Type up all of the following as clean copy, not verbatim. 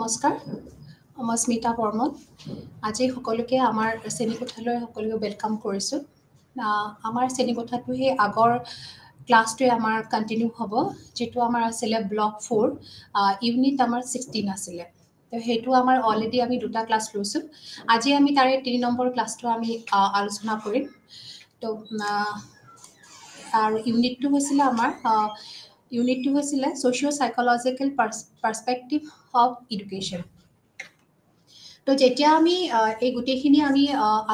নমস্কাৰ, মই স্মিতা বৰ্মন। আজি সকলোকে আমাৰ শ্ৰেণীকোঠালৈ সকলোকে ৱেলকাম কৰিছোঁ। আমাৰ শ্ৰেণীকোঠাটো সেই আগৰ ক্লাছটোৱে আমাৰ কণ্টিনিউ হ'ব, যিটো আমাৰ আছিলে ব্লক 4, ইউনিট আমাৰ 16 আছিলে। তো সেইটো আমাৰ অলৰেডি আমি 2টা ক্লাছ লৈছোঁ। আজি আমি তাৰে 3 নম্বৰ ক্লাছটো আমি আলোচনা কৰিম। তো আৰু ইউনিটটো হৈছিলে আমাৰ ছ'চিঅ' চাইক'লজিকেল পাৰ্সপেক্টিভ অফ এডুকেশ্যন। তো যেতিয়া আমি এই গোটেইখিনি আমি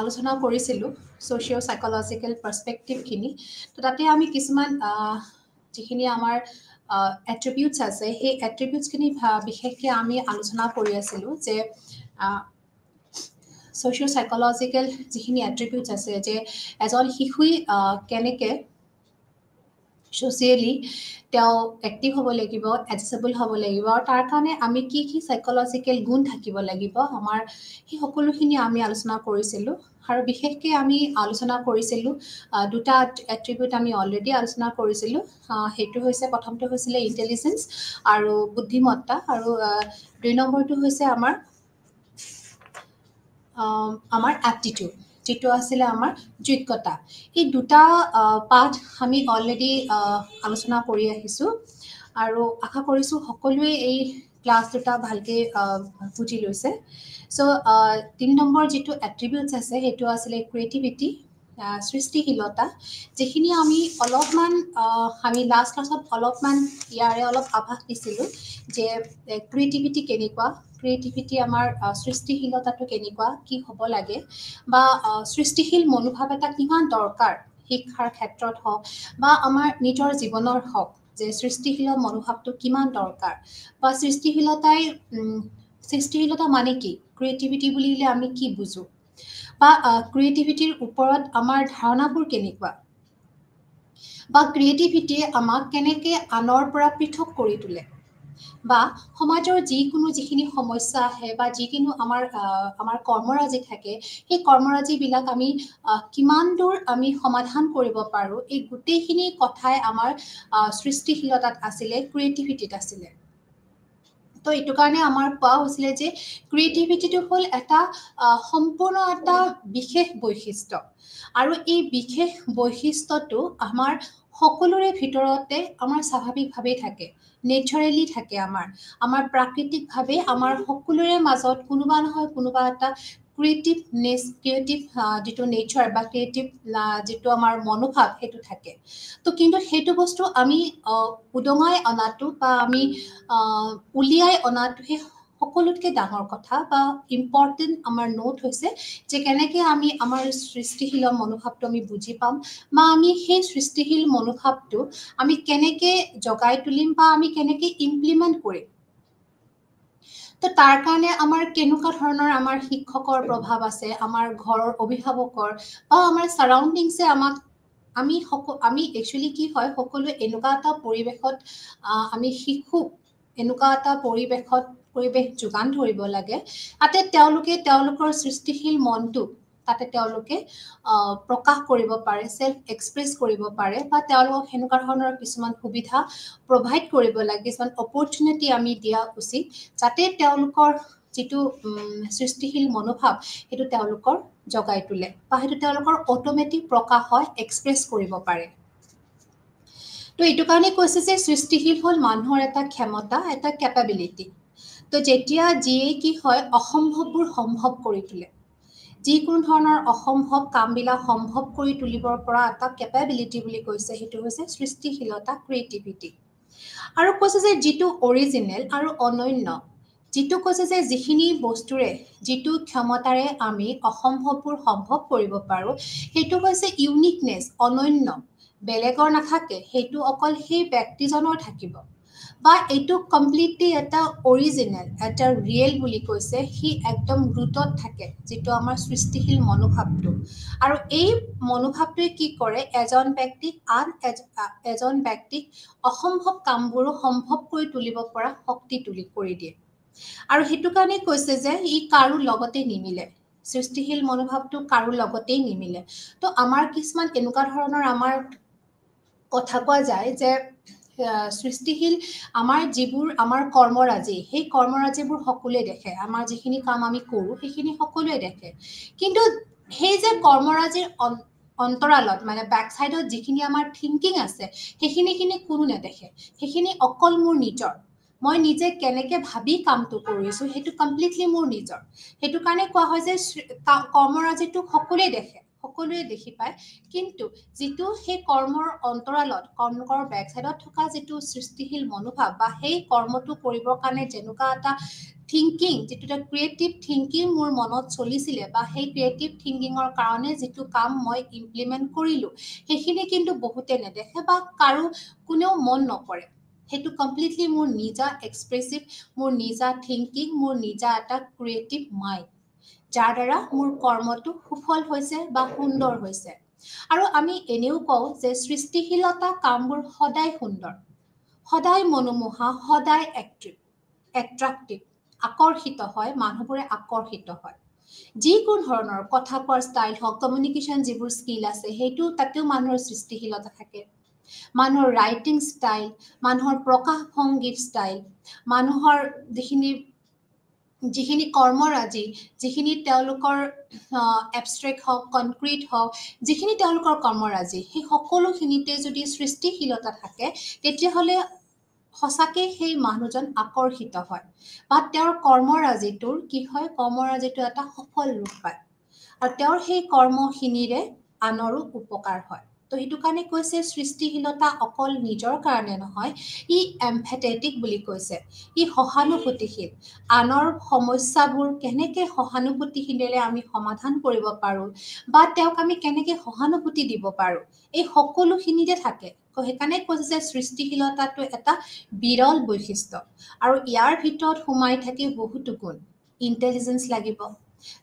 আলোচনা কৰিছিলোঁ ছ'চিঅ' চাইক'লজিকেল পাৰ্সপেক্টিভখিনি, তো তাতে আমি কিছুমান যিখিনি আমাৰ এট্ৰিবিউটছ আছে, সেই এট্ৰিবিউটছখিনি বিশেষকৈ আমি আলোচনা কৰি আছিলোঁ যে ছ'চিঅ' চাইক'লজিকেল যিখিনি এট্ৰিবিউটছ আছে, যে এজন শিশুই কেনেকৈ ছ'চিয়েলি তেওঁ এক্টিভ হ'ব লাগিব, এডজাষ্টেবল হ'ব লাগিব, আৰু তাৰ কাৰণে আমি কি চাইক'লজিকেল গুণ থাকিব লাগিব, আমাৰ সেই সকলোখিনি আমি আলোচনা কৰিছিলোঁ। আৰু বিশেষকৈ আমি আলোচনা কৰিছিলোঁ 2টা এট্ৰিবিউট আমি অলৰেডি আলোচনা কৰিছিলোঁ। সেইটো হৈছে, প্ৰথমটো হৈছিলে ইণ্টেলিজেঞ্চ আৰু বুদ্ধিমত্তা, আৰু 2 নম্বৰটো হৈছে আমাৰ এপ্টিটিউড, যিটো আছিলে আমাৰ যোগ্যতা। এই 2টা পাঠ আমি অলৰেডি আলোচনা কৰি আহিছোঁ, আৰু আশা কৰিছোঁ সকলোৱে এই ক্লাছ 2টা ভালকৈ বুজি লৈছে। চ' 3 নম্বৰ যিটো এট্ৰিবিউটছ আছে, সেইটো আছিলে ক্ৰিয়েটিভিটি, সৃষ্টিশীলতা, যিখিনি আমি অলপমান আমি লাষ্ট ক্লাছত অলপমান ইয়াৰে অলপ আভাস দিছিলোঁ যে ক্ৰিয়েটিভিটি কেনেকুৱা, ক্ৰিয়েটিভিটি আমাৰ সৃষ্টিশীলতাটো কেনেকুৱা, কি হ'ব লাগে, বা সৃষ্টিশীল মনোভাৱ এটা কিমান দৰকাৰ শিক্ষাৰ ক্ষেত্ৰত হওক বা আমাৰ নিজৰ জীৱনৰ হওক, যে সৃষ্টিশীল মনোভাৱটো কিমান দৰকাৰ, বা সৃষ্টিশীলতা মানে কি, ক্ৰিয়েটিভিটি বুলিলে আমি কি বুজোঁ, বা ক্ৰিয়েটিভিটিৰ ওপৰত আমাৰ ধাৰণাবোৰ কেনেকুৱা, বা ক্ৰিয়েটিভিটিয়ে আমাক কেনেকৈ আনৰ পৰা পৃথক কৰি তোলে, বা সমাজৰ যিখিনি সমস্যা আহে বা যিকোনো আমাৰ কৰ্মৰাজি থাকে, সেই কৰ্মৰাজিবিলাক আমি কিমান দূৰ আমি সমাধান কৰিব পাৰোঁ, এই গোটেইখিনি কথাই আমাৰ সৃষ্টিশীলতাত আছিলে, ক্ৰিয়েটিভিটিত আছিলে। তো এইটো কাৰণে আমাৰ কোৱা হৈছিলে যে ক্ৰিয়েটিভিটিটো হ'ল এটা সম্পূৰ্ণ এটা বিশেষ বৈশিষ্ট্য, আৰু এই বিশেষ বৈশিষ্ট্যটো আমাৰ সকলোৰে ভিতৰতে আমাৰ স্বাভাৱিকভাৱেই থাকে, নেচাৰেলি থাকে, আমাৰ প্ৰাকৃতিকভাৱে আমাৰ সকলোৰে মাজত কোনোবা নহয় কোনোবা এটা ক্ৰিয়েটিভ যিটো নেচাৰ বা ক্ৰিয়েটিভ যিটো আমাৰ মনোভাৱ, সেইটো থাকে। তো কিন্তু সেইটো বস্তু আমি উদঙাই অনাটো বা আমি উলিয়াই অনাটোহে সকলোতকৈ ডাঙৰ কথা, বা ইম্পৰ্টেণ্ট আমাৰ নোট হৈছে যে কেনেকৈ আমি আমাৰ সৃষ্টিশীল মনোভাৱটো আমি বুজি পাম, বা আমি সেই সৃষ্টিশীল মনোভাৱটো আমি কেনেকৈ জগাই তুলিম বা আমি কেনেকৈ ইমপ্লিমেণ্ট কৰিম। তো তাৰ কাৰণে আমাৰ কেনেকুৱা ধৰণৰ আমাৰ শিক্ষকৰ প্ৰভাৱ আছে, আমাৰ ঘৰৰ অভিভাৱকৰ বা আমাৰ ছাৰাউণ্ডিংছে আমাক আমি একচুৱেলি কি হয়, সকলোৱে এনেকুৱা এটা পৰিৱেশত আমি শিশুক এনেকুৱা এটা পৰিৱেশ যোগান ধৰিব লাগে, তাতে তেওঁলোকৰ সৃষ্টিশীল মনটো তাতে তেওঁলোকে প্ৰকাশ কৰিব পাৰে, সেল্ফ এক্সপ্ৰেছ কৰিব পাৰে, বা তেওঁলোকক সেনেকুৱা ধৰণৰ কিছুমান সুবিধা প্ৰভাইড কৰিব লাগে, কিছুমান অপৰচুনিটি আমি দিয়া উচিত, যাতে তেওঁলোকৰ যিটো সৃষ্টিশীল মনোভাৱ সেইটো তেওঁলোকৰ জগাই তোলে, বা সেইটো তেওঁলোকৰ অট'মেটিক প্ৰকাশ হয়, এক্সপ্ৰেছ কৰিব পাৰে। তো এইটো কাৰণে কৈছে যে সৃষ্টিশীল হ'ল মানুহৰ এটা ক্ষমতা, এটা কেপাবিলিটি। তো যেতিয়া যিয়ে কি হয় অসম্ভৱবোৰ সম্ভৱ কৰি তোলে, যিকোনো ধৰণৰ অসম্ভৱ কামবিলাক সম্ভৱ কৰি তুলিবৰ পৰা এটা কেপাবিলিটি বুলি কৈছে, সেইটো হৈছে সৃষ্টিশীলতা, ক্ৰিয়েটিভিটি। আৰু কৈছে যে যিটো অৰিজিনেল আৰু অনন্য, যিটো কৈছে যে যিখিনি বস্তুৰে যিটো ক্ষমতাৰে আমি অসম্ভৱবোৰ সম্ভৱ কৰিব পাৰোঁ, সেইটো হৈছে ইউনিকনেছ, অনন্য, বেলেগৰ নাথাকে, সেইটো অকল সেই ব্যক্তিজনৰ থাকিব, বা এইটো কমপ্লিটলি এটা অৰিজিনেল, এটা ৰিয়েল বুলি কৈছে, সি একদম ৰুটত থাকে, যিটো আমাৰ সৃষ্টিশীল মনোভাৱটো। আৰু এই মনোভাৱটোৱে কি কৰে, এজন ব্যক্তিক অসম্ভৱ কামবোৰো সম্ভৱ কৰি তুলিব পৰা শক্তি কৰি দিয়ে। আৰু সেইটো কাৰণে কৈছে যে ই কাৰো লগতে নিমিলে, সৃষ্টিশীল মনোভাৱটো কাৰো লগতেই নিমিলে। তো আমাৰ কিছুমান এনেকুৱা ধৰণৰ আমাৰ কথা কোৱা যায় যে সৃষ্টিশীল আমাৰ যিবোৰ আমাৰ কৰ্মৰাজি, সেই কৰ্মৰাজিবোৰ সকলোৱে দেখে। আমাৰ যিখিনি কাম আমি কৰোঁ সেইখিনি সকলোৱে দেখে। কিন্তু সেই যে কৰ্মৰাজিৰ অন্তৰালত মানে বেক চাইডত যিখিনি আমাৰ থিংকিং আছে সেইখিনি কোনো নেদেখে। সেইখিনি অকল মোৰ নিজৰ। মই নিজে কেনেকে ভাবি কামটো কৰিছোঁ সেইটো কমপ্লিটলি মোৰ নিজৰ। সেইটো কাৰণে কোৱা হয় যে কৰ্মৰাজিটো সকলোৱে দেখে, সকলোৱে দেখি পায়। কিন্তু যিটো সেই কৰ্মৰ অন্তৰালত কৰ্মৰ বেক চাইডত থকা যিটো সৃষ্টিশীল মনোভাৱ বা সেই কৰ্মটো কৰিবৰ কাৰণে যেনেকুৱা এটা থিংকিং, যিটো এটা ক্ৰিয়েটিভ থিংকিং মোৰ মনত চলিছিলে বা সেই ক্ৰিয়েটিভ থিংকিঙৰ কাৰণে যিটো কাম মই ইমপ্লিমেণ্ট কৰিলোঁ সেইখিনি কিন্তু বহুতে নেদেখে বা কাৰো কোনেও মন নকৰে। সেইটো কমপ্লিটলি মোৰ নিজা এক্সপ্ৰেছিভ, মোৰ নিজা থিংকিং, মোৰ নিজা এটা ক্ৰিয়েটিভ মাইণ্ড, যাৰ দ্বাৰা মোৰ কৰ্মটো সুফল হৈছে বা সুন্দৰ হৈছে। আৰু আমি এনেও কওঁ যে সৃষ্টিশীলতা কামবোৰ সদায় সুন্দৰ, সদায় মনোমোহা, সদায় এট্ৰাক্টিভ, আকৰ্ষিত হয়, মানুহবোৰে আকৰ্ষিত হয়। যিকোনো ধৰণৰ কথা কোৱাৰ ষ্টাইল হওক, কমিউনিকেশ্যন যিবোৰ স্কিল আছে সেইটো তাতেও মানুহৰ সৃষ্টিশীলতা থাকে। মানুহৰ ৰাইটিং ষ্টাইল, মানুহৰ প্ৰকাশভংগীৰ ষ্টাইল, মানুহৰ যিখিনি কৰ্মৰাজি, যিখিনি তেওঁলোকৰ এবষ্ট্ৰেক্ট হওক, কনক্ৰিট হওক, যিখিনি তেওঁলোকৰ কৰ্মৰাজি, সেই সকলোখিনিতে যদি সৃষ্টিশীলতা থাকে তেতিয়াহ'লে সঁচাকৈ সেই মানুহজন আকৰ্ষিত হয় বা তেওঁৰ কৰ্মৰাজিটোৰ কি হয়, কৰ্মৰাজিটো এটা সফল ৰূপ পায় আৰু তেওঁৰ সেই কৰ্মখিনিৰে আনৰো উপকাৰ হয়। তো সেইটো কাৰণে কৈছে সৃষ্টিশীলতা অকল নিজৰ কাৰণে নহয়, ই এম্পেথেটিক বুলি কৈছে, ই সহানুভূতিশীল। আনৰ সমস্যাবোৰ কেনেকৈ সহানুভূতিশীলেৰে আমি সমাধান কৰিব পাৰোঁ বা তেওঁক আমি কেনেকৈ সহানুভূতি দিব পাৰোঁ, এই সকলোখিনিতে থাকে। সেইকাৰণে কৈছে যে সৃষ্টিশীলতাটো এটা বিৰল বৈশিষ্ট্য আৰু ইয়াৰ ভিতৰত সোমাই থাকে বহুতো গুণ। ইণ্টেলিজেঞ্চ লাগিব,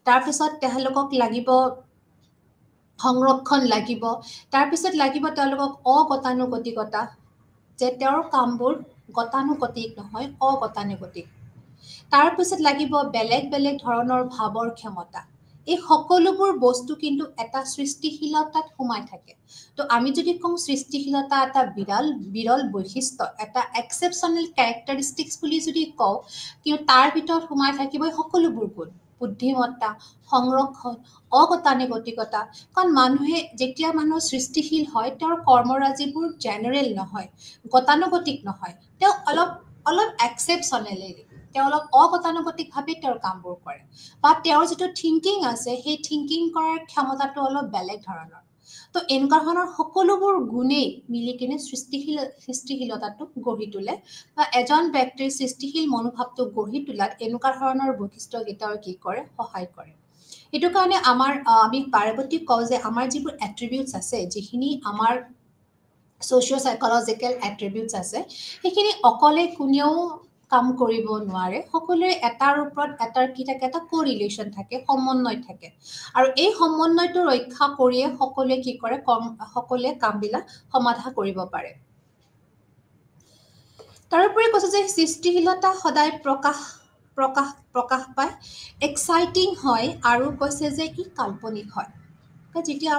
তাৰপিছত তেওঁলোকক লাগিব সংৰক্ষণ লাগিব, তাৰপিছত লাগিব তেওঁলোকক অগতানুগতিকতা, যে তেওঁৰ কামবোৰ গতানুগতিক নহয়, অগতানুগতিক। তাৰপিছত লাগিব বেলেগ বেলেগ ধৰণৰ ভাৱৰ ক্ষমতা। এই সকলোবোৰ বস্তু কিন্তু এটা সৃষ্টিশীলতাত সোমাই থাকে। তো আমি যদি কওঁ সৃষ্টিশীলতা এটা বিৰল বৈশিষ্ট্য, এটা এক্সেপশ্যনেল কেৰেক্টাৰিষ্টিক্স বুলি যদি কওঁ, কিন্তু তাৰ ভিতৰত সোমাই থাকিব সকলোবোৰ গুণ, বুদ্ধিমত্তা, সংৰক্ষণ, অগতানুগতিকতা। কাৰণ যেতিয়া মানুহ সৃষ্টিশীল হয় তেওঁৰ কৰ্মৰাজিবোৰ জেনেৰেল নহয়, গতানুগতিক নহয়, তেওঁ অলপ এক্সেপশ্যনেলি, তেওঁ অলপ অগতানুগতিকভাৱে তেওঁৰ কামবোৰ কৰে বা তেওঁৰ যিটো থিংকিং আছে সেই থিংকিং কৰাৰ ক্ষমতাটো অলপ বেলেগ ধৰণৰ। তো এনেকুৱা ধৰণৰ সকলোবোৰ গুণেই মিলি কিনে সৃষ্টিশীলতাটো গঢ়ি তোলে বা এজন ব্যক্তিৰ সৃষ্টিশীল মনোভাৱটো গঢ়ি তোলাত এনেকুৱা ধৰণৰ বৈশিষ্ট্যকেইটাও কি কৰে, সহায় কৰে। সেইটো কাৰণে আমি বাৰে প্ৰতি কওঁ যে আমাৰ যিবোৰ এট্ৰিবিউটছ আছে, যিখিনি আমাৰ ছ'চিঅ' চাইকলজিকেল এট্ৰিবিউটছ আছে, সেইখিনি অকলে কোনেও কাম কৰিব নোৱাৰে। সকলোৰে এটাৰ ওপৰত এটাৰ কি থাকে, এটা কোৰিলেশ্যন থাকে, সমন্বয় থাকে। আৰু এই সমন্বয়টো ৰক্ষা কৰিয়ে সকলোৱে কি কৰে, সকলোৱে কামবিলাক সমাধা কৰিব পাৰে। তাৰোপৰি কৈছে যে সৃষ্টিশীলতা সদায় প্ৰকাশ পায়, এক্সাইটিং হয় আৰু কৈছে যে ই কাল্পনিক হয়। যেতিয়া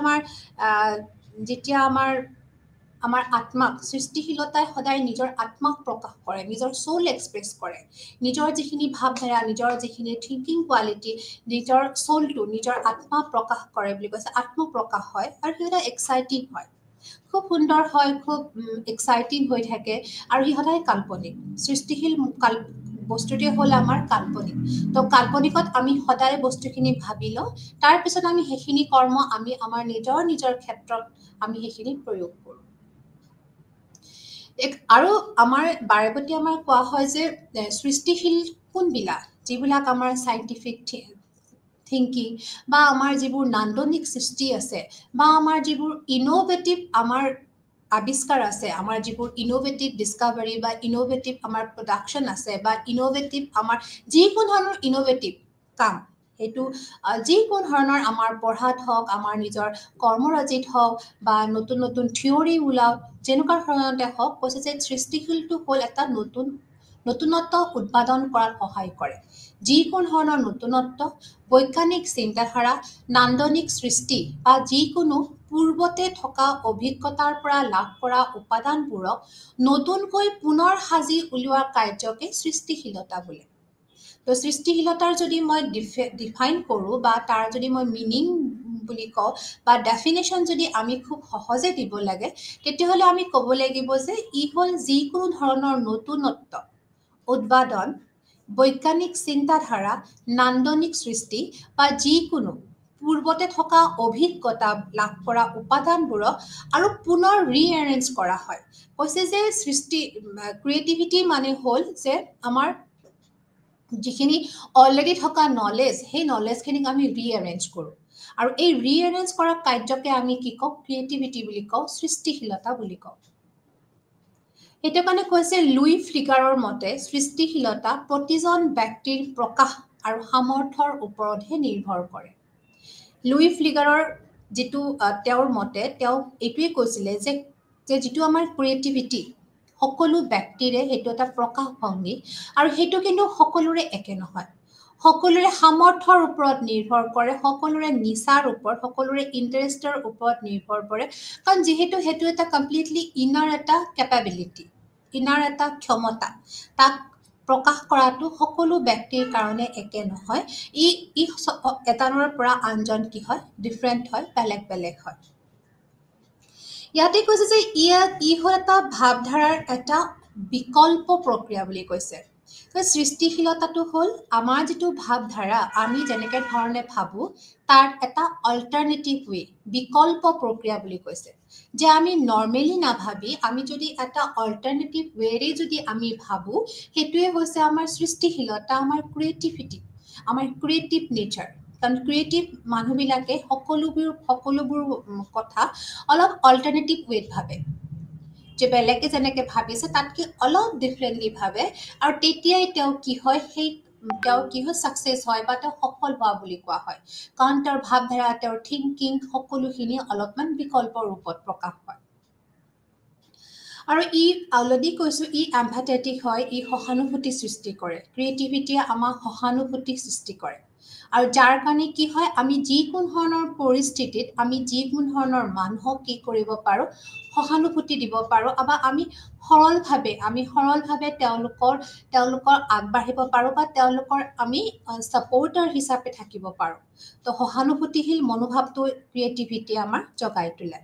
আমাৰ আত্মাক, সৃষ্টিশীলতাই সদায় নিজৰ আত্মাক প্ৰকাশ কৰে, নিজৰ চৌল এক্সপ্ৰেছ কৰে, নিজৰ যিখিনি ভাৱধাৰা, নিজৰ যিখিনি থিংকিং কোৱালিটি, নিজৰ চৌলটো, নিজৰ আত্মা প্ৰকাশ কৰে বুলি কৈছে, আত্মপ্ৰকাশ হয় আৰু সি সদায় এক্সাইটিং হয়, খুব সুন্দৰ হয়, খুব এক্সাইটিং হৈ থাকে আৰু সি সদায় কাল্পনিক। সৃষ্টিশীল বস্তুটোৱে হ'ল আমাৰ কাল্পনিক। তো কাল্পনিকত আমি সদায় বস্তুখিনি ভাবি লওঁ, তাৰপিছত আমি সেইখিনি কৰ্ম আমি আমাৰ নিজৰ ক্ষেত্ৰত আমি সেইখিনি প্ৰয়োগ কৰোঁ। আৰু আমাৰ বাৰে প্ৰতি আমাৰ কোৱা হয় যে সৃষ্টিশীল কোনবিলাক, যিবিলাক আমাৰ চাইণ্টিফিক থিংকিং বা আমাৰ যিবোৰ নান্দনিক সৃষ্টি আছে বা আমাৰ যিবোৰ ইন'ভেটিভ আমাৰ আৱিষ্কাৰ আছে, আমাৰ যিবোৰ ইন'ভেটিভ ডিছকাভাৰী বা ইন'ভেটিভ আমাৰ প্ৰডাকশ্যন আছে বা ইন'ভেটিভ আমাৰ যিকোনো ধৰণৰ ইন'ভেটিভ কাম, সেইটো যিকোনো ধৰণৰ আমাৰ পঢ়াত হওক, আমাৰ নিজৰ কৰ্মৰাজিত হওক বা নতুন নতুন থিয়ৰী ওলাওক, যেনেকুৱা ধৰণতে হওক, কৈছে যে সৃষ্টিশীলটো হ'ল এটা নতুনত্ব উৎপাদন কৰাত সহায় কৰে। যিকোনো ধৰণৰ নতুনত্ব, বৈজ্ঞানিক চিন্তাধাৰা, নান্দনিক সৃষ্টি বা যিকোনো পূৰ্বতে থকা অভিজ্ঞতাৰ পৰা লাভ কৰা উপাদানবোৰক নতুনকৈ পুনৰ সাজি উলিওৱা কাৰ্যকে সৃষ্টিশীলতা বোলে। তো সৃষ্টিশীলতাৰ যদি মই ডিফাইন কৰোঁ বা তাৰ যদি মই মিনিং বুলি কওঁ বা ডেফিনেশ্যন যদি আমি খুব সহজে দিব লাগে, তেতিয়াহ'লে আমি ক'ব লাগিব যে ই হ'ল যিকোনো ধৰণৰ নতুনত্ব, উদ্ভাৱন, বৈজ্ঞানিক চিন্তাধাৰা, নান্দনিক সৃষ্টি বা যিকোনো পূৰ্বতে থকা অভিজ্ঞতা লাভ কৰা উপাদানবোৰক আৰু পুনৰ ৰিএৰেঞ্জ কৰা হয়। কৈছে যে ক্ৰিয়েটিভিটি মানে হ'ল যে আমাৰ যিখিনি অলৰেডি থকা নলেজ, সেই নলেজখিনিক আমি ৰিএৰেঞ্জ কৰোঁ। আৰু এই ৰিএৰেঞ্জ কৰা কাৰ্যকে আমি কি কওঁ? ক্ৰিয়েটিভিটি বুলি কওঁ, সৃষ্টিশীলতা বুলি কওঁ। সেইটো কাৰণে কৈছে লুই ফ্লিগাৰৰ মতে সৃষ্টিশীলতা প্ৰতিজন ব্যক্তিৰ প্ৰকাশ আৰু সামৰ্থ্যৰ ওপৰতহে নিৰ্ভৰ কৰে। লুই ফ্লিগাৰৰ যিটো তেওঁৰ মতে তেওঁ এইটোৱে কৈছিলে যে যিটো আমাৰ ক্ৰিয়েটিভিটি সকলো ব্যক্তিৰে সেইটো এটা প্ৰকাশভংগী, আৰু সেইটো কিন্তু সকলোৰে একে নহয়। সকলোৰে সামৰ্থ্যৰ ওপৰত নিৰ্ভৰ কৰে, সকলোৰে নিচাৰ ওপৰত, সকলোৰে ইণ্টাৰেষ্টৰ ওপৰত নিৰ্ভৰ কৰে, কাৰণ যিহেতু সেইটো এটা কমপ্লিটলি ইনাৰ এটা কেপাবিলিটি, ইনাৰ এটা ক্ষমতা, তাক প্ৰকাশ কৰাটো সকলো ব্যক্তিৰ কাৰণে একে নহয়। ই এজনৰ পৰা আনজন কি হয়? ডিফাৰেণ্ট হয়, বেলেগ বেলেগ হয়। ইয়াতে কৈছে যে ই হ'ল এটা ভাৱধাৰাৰ এটা বিকল্প প্ৰক্ৰিয়া বুলি কৈছে। সৃষ্টিশীলতাটো হ'ল আমাৰ যিটো ভাৱধাৰা, আমি যেনেকে ধৰণে ভাবোঁ তাৰ এটা অল্টাৰনেটিভ ৱে, বিকল্প প্ৰক্ৰিয়া বুলি কৈছে। যে আমি নৰ্মেলি নাভাবি আমি যদি এটা অল্টাৰনেটিভ ৱেৰে যদি আমি ভাবোঁ, সেইটোৱে হৈছে আমাৰ সৃষ্টিশীলতা, আমাৰ ক্ৰিয়েটিভিটি, আমাৰ ক্ৰিয়েটিভ নেচাৰ। কাৰণ ক্ৰিয়েটিভ মানুহবিলাকে সকলোবোৰ কথা অলপ অল্টাৰনেটিভ ৱেত ভাবে, যে বেলেগে যেনেকে ভাবিছে তাতকৈ অলপ ডিফাৰেণ্টলি ভাবে, আৰু তেতিয়াই তেওঁ কি হয় ছাকচেছ হয় বা তেওঁ সফল হোৱা বুলি কোৱা হয়। কাৰণ তেওঁৰ ভাৱধাৰা, তেওঁৰ থিংকিং সকলোখিনি অলপমান বিকল্প ৰূপত প্ৰকাশ হয়। আৰু ই অলৰেডি কৈছোঁ, ই এম্পাথেটিক হয়, ই সহানুভূতি সৃষ্টি কৰে। ক্ৰিয়েটিভিটিয়ে আমাক সহানুভূতি সৃষ্টি কৰে, আৰু যাৰ কাৰণে কি হয়, আমি যিকোনো ধৰণৰ পৰিস্থিতিত আমি যিকোনো ধৰণৰ মানুহক কি কৰিব পাৰোঁ? সহানুভূতি দিব পাৰোঁ, বা আমি সৰলভাৱে তেওঁলোকৰ আগবাঢ়িব পাৰোঁ, বা তেওঁলোকৰ আমি ছাপৰ্টাৰ হিচাপে থাকিব পাৰোঁ। তো সহানুভূতিশীল মনোভাৱটো ক্ৰিয়েটিভিটিয়ে আমাৰ জগাই তোলে।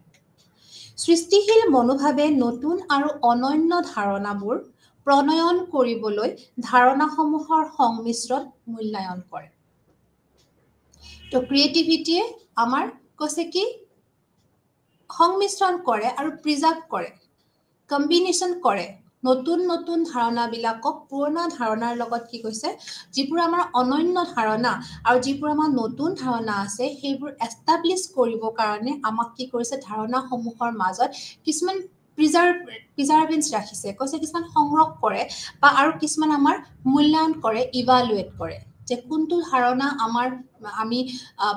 সৃষ্টিশীল মনোভাৱে নতুন আৰু অনন্য ধাৰণাবোৰ প্ৰণয়ন কৰিবলৈ ধাৰণাসমূহৰ সংমিশ্ৰণ মূল্যায়ন কৰে। তো ক্ৰিয়েটিভিটিয়ে আমাৰ কৈছে কি সংমিশ্ৰণ কৰে আৰু প্ৰিজাৰ্ভ কৰে, কম্বিনেশ্যন কৰে নতুন নতুন ধাৰণাবিলাকক পুৰণা ধাৰণাৰ লগত। কি কৈছে? যিবোৰ আমাৰ অনন্য ধাৰণা আৰু যিবোৰ আমাৰ নতুন ধাৰণা আছে, সেইবোৰ এষ্টাব্লিছ কৰিবৰ কাৰণে আমাক কি কৰিছে? ধাৰণাসমূহৰ মাজত কিছুমান প্ৰিজাৰ্ভেঞ্চ ৰাখিছে, কৈছে কিছুমান সংৰক্ষণ কৰে, বা আৰু কিছুমান আমাৰ মূল্যায়ন কৰে, ইভালুৱেট কৰে, যে কোনটো ধাৰণা আমি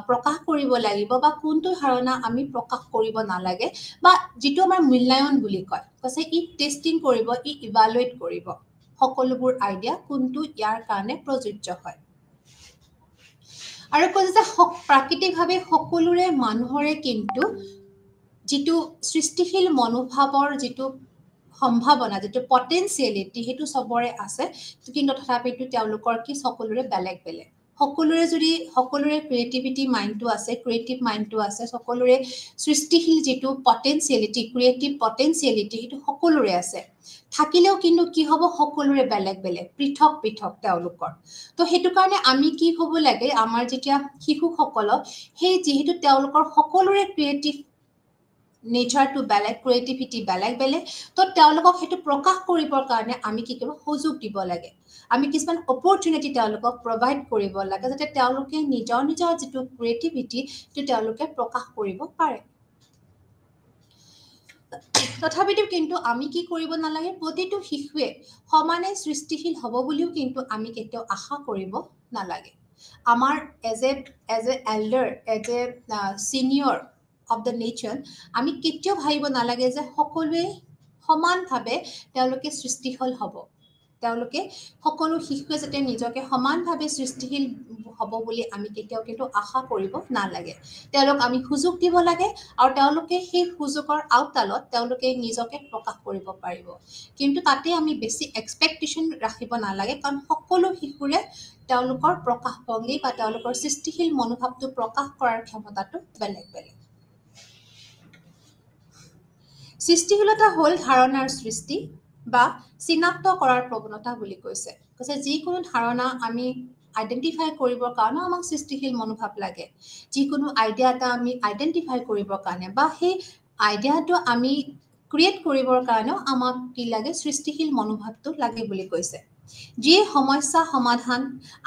প্ৰকাশ কৰিব লাগিব বা কোনটো ধাৰণা আমি প্ৰকাশ কৰিব নালাগে, বা যিটো আমাৰ মূল্যায়ন বুলি কয়। কৈছে ই টেষ্টিং কৰিব, ই ইভালুৱেট কৰিব সকলোবোৰ আইডিয়া কোনটো ইয়াৰ কাৰণে প্ৰযোজ্য হয়। আৰু কৈছে যে প্ৰাকৃতিকভাৱে সকলোৰে মানুহৰে কিন্তু যিটো সৃষ্টিশীল মনোভাৱৰ যিটো সম্ভাৱনা, যিটো পটেঞ্চিয়েলিটি, সেইটো চবৰে আছে, কিন্তু তথাপিতো তেওঁলোকৰ কি সকলোৰে বেলেগ বেলেগ। সকলোৰে ক্ৰিয়েটিভ মাইণ্ডটো আছে, সকলোৰে সৃষ্টিশীল যিটো পটেঞ্চিয়েলিটি, ক্ৰিয়েটিভ পটেঞ্চিয়েলিটি, সেইটো সকলোৰে আছে। থাকিলেও কিন্তু কি হ'ব? সকলোৰে বেলেগ বেলেগ, পৃথক পৃথক তেওঁলোকৰ। তো সেইটো কাৰণে আমি কি হ'ব লাগে? আমাৰ যেতিয়া শিশুসকলক যিহেতু তেওঁলোকৰ সকলোৰে ক্ৰিয়েটিভ নেচাৰটো বেলেগ, ক্ৰিয়েটিভিটি বেলেগ বেলেগ, তো তেওঁলোকক সেইটো প্ৰকাশ কৰিবৰ কাৰণে আমি কি কৰিব? সুযোগ দিব লাগে। আমি কিছুমান অপৰচুনিটি তেওঁলোকক প্ৰভাইড কৰিব লাগে, যাতে তেওঁলোকে নিজৰ যিটো ক্ৰিয়েটিভিটি সেইটো তেওঁলোকে প্ৰকাশ কৰিব পাৰে। তথাপিতো কিন্তু আমি কি কৰিব নালাগে? প্ৰতিটো শিশুৱে সমানে সৃষ্টিশীল হ'ব বুলিও কিন্তু আমি কেতিয়াও আশা কৰিব নালাগে। আমাৰ as a elder, as a senior of the nation, আমি কেতিয়াও ভাবিব নালাগে যে সকলোৱে সমানভাৱে তেওঁলোকে সৃষ্টিশীল হ'ব। তেওঁলোকে সকলো শিশুৱে যাতে নিজকে সমানভাৱে সৃষ্টিশীল হ'ব বুলি আমি কেতিয়াও কিন্তু আশা কৰিব নালাগে তেওঁলোক আমি সুযোগ দিব লাগে আৰু তেওঁলোকে সেই সুযোগৰ আওতালত তেওঁলোকে নিজকে প্ৰকাশ কৰিব পাৰিব কিন্তু তাতে আমি বেছি এক্সপেক্টেশন ৰাখিব নালাগে কাৰণ সকলো শিশুৰে তেওঁলোকৰ প্ৰকাশভংগী বা তেওঁলোকৰ সৃষ্টিশীল মনোভাৱটো প্ৰকাশ কৰাৰ ক্ষমতাটো বেলেগ বেলেগ সৃষ্টিশীলতা হ'ল ধাৰণাৰ সৃষ্টি বা চিনাক্ত কৰাৰ প্ৰৱণতা বুলি কৈছে যিকোনো ধাৰণা আমি আইডেন্টিফাই কৰিবৰ কাৰণে আমাক সৃষ্টিশীল মনোভাৱ লাগে যিকোনো আইডিয়া এটা আমি আইডেন্টিফাই কৰিবৰ কাৰণে বা সেই আইডিয়াটো আমি ক্ৰিয়েট কৰিবৰ কাৰণেও আমাক কি লাগে সৃষ্টিশীল মনোভাৱটো লাগে বুলি কৈছে যিয়ে সমস্যা সমাধান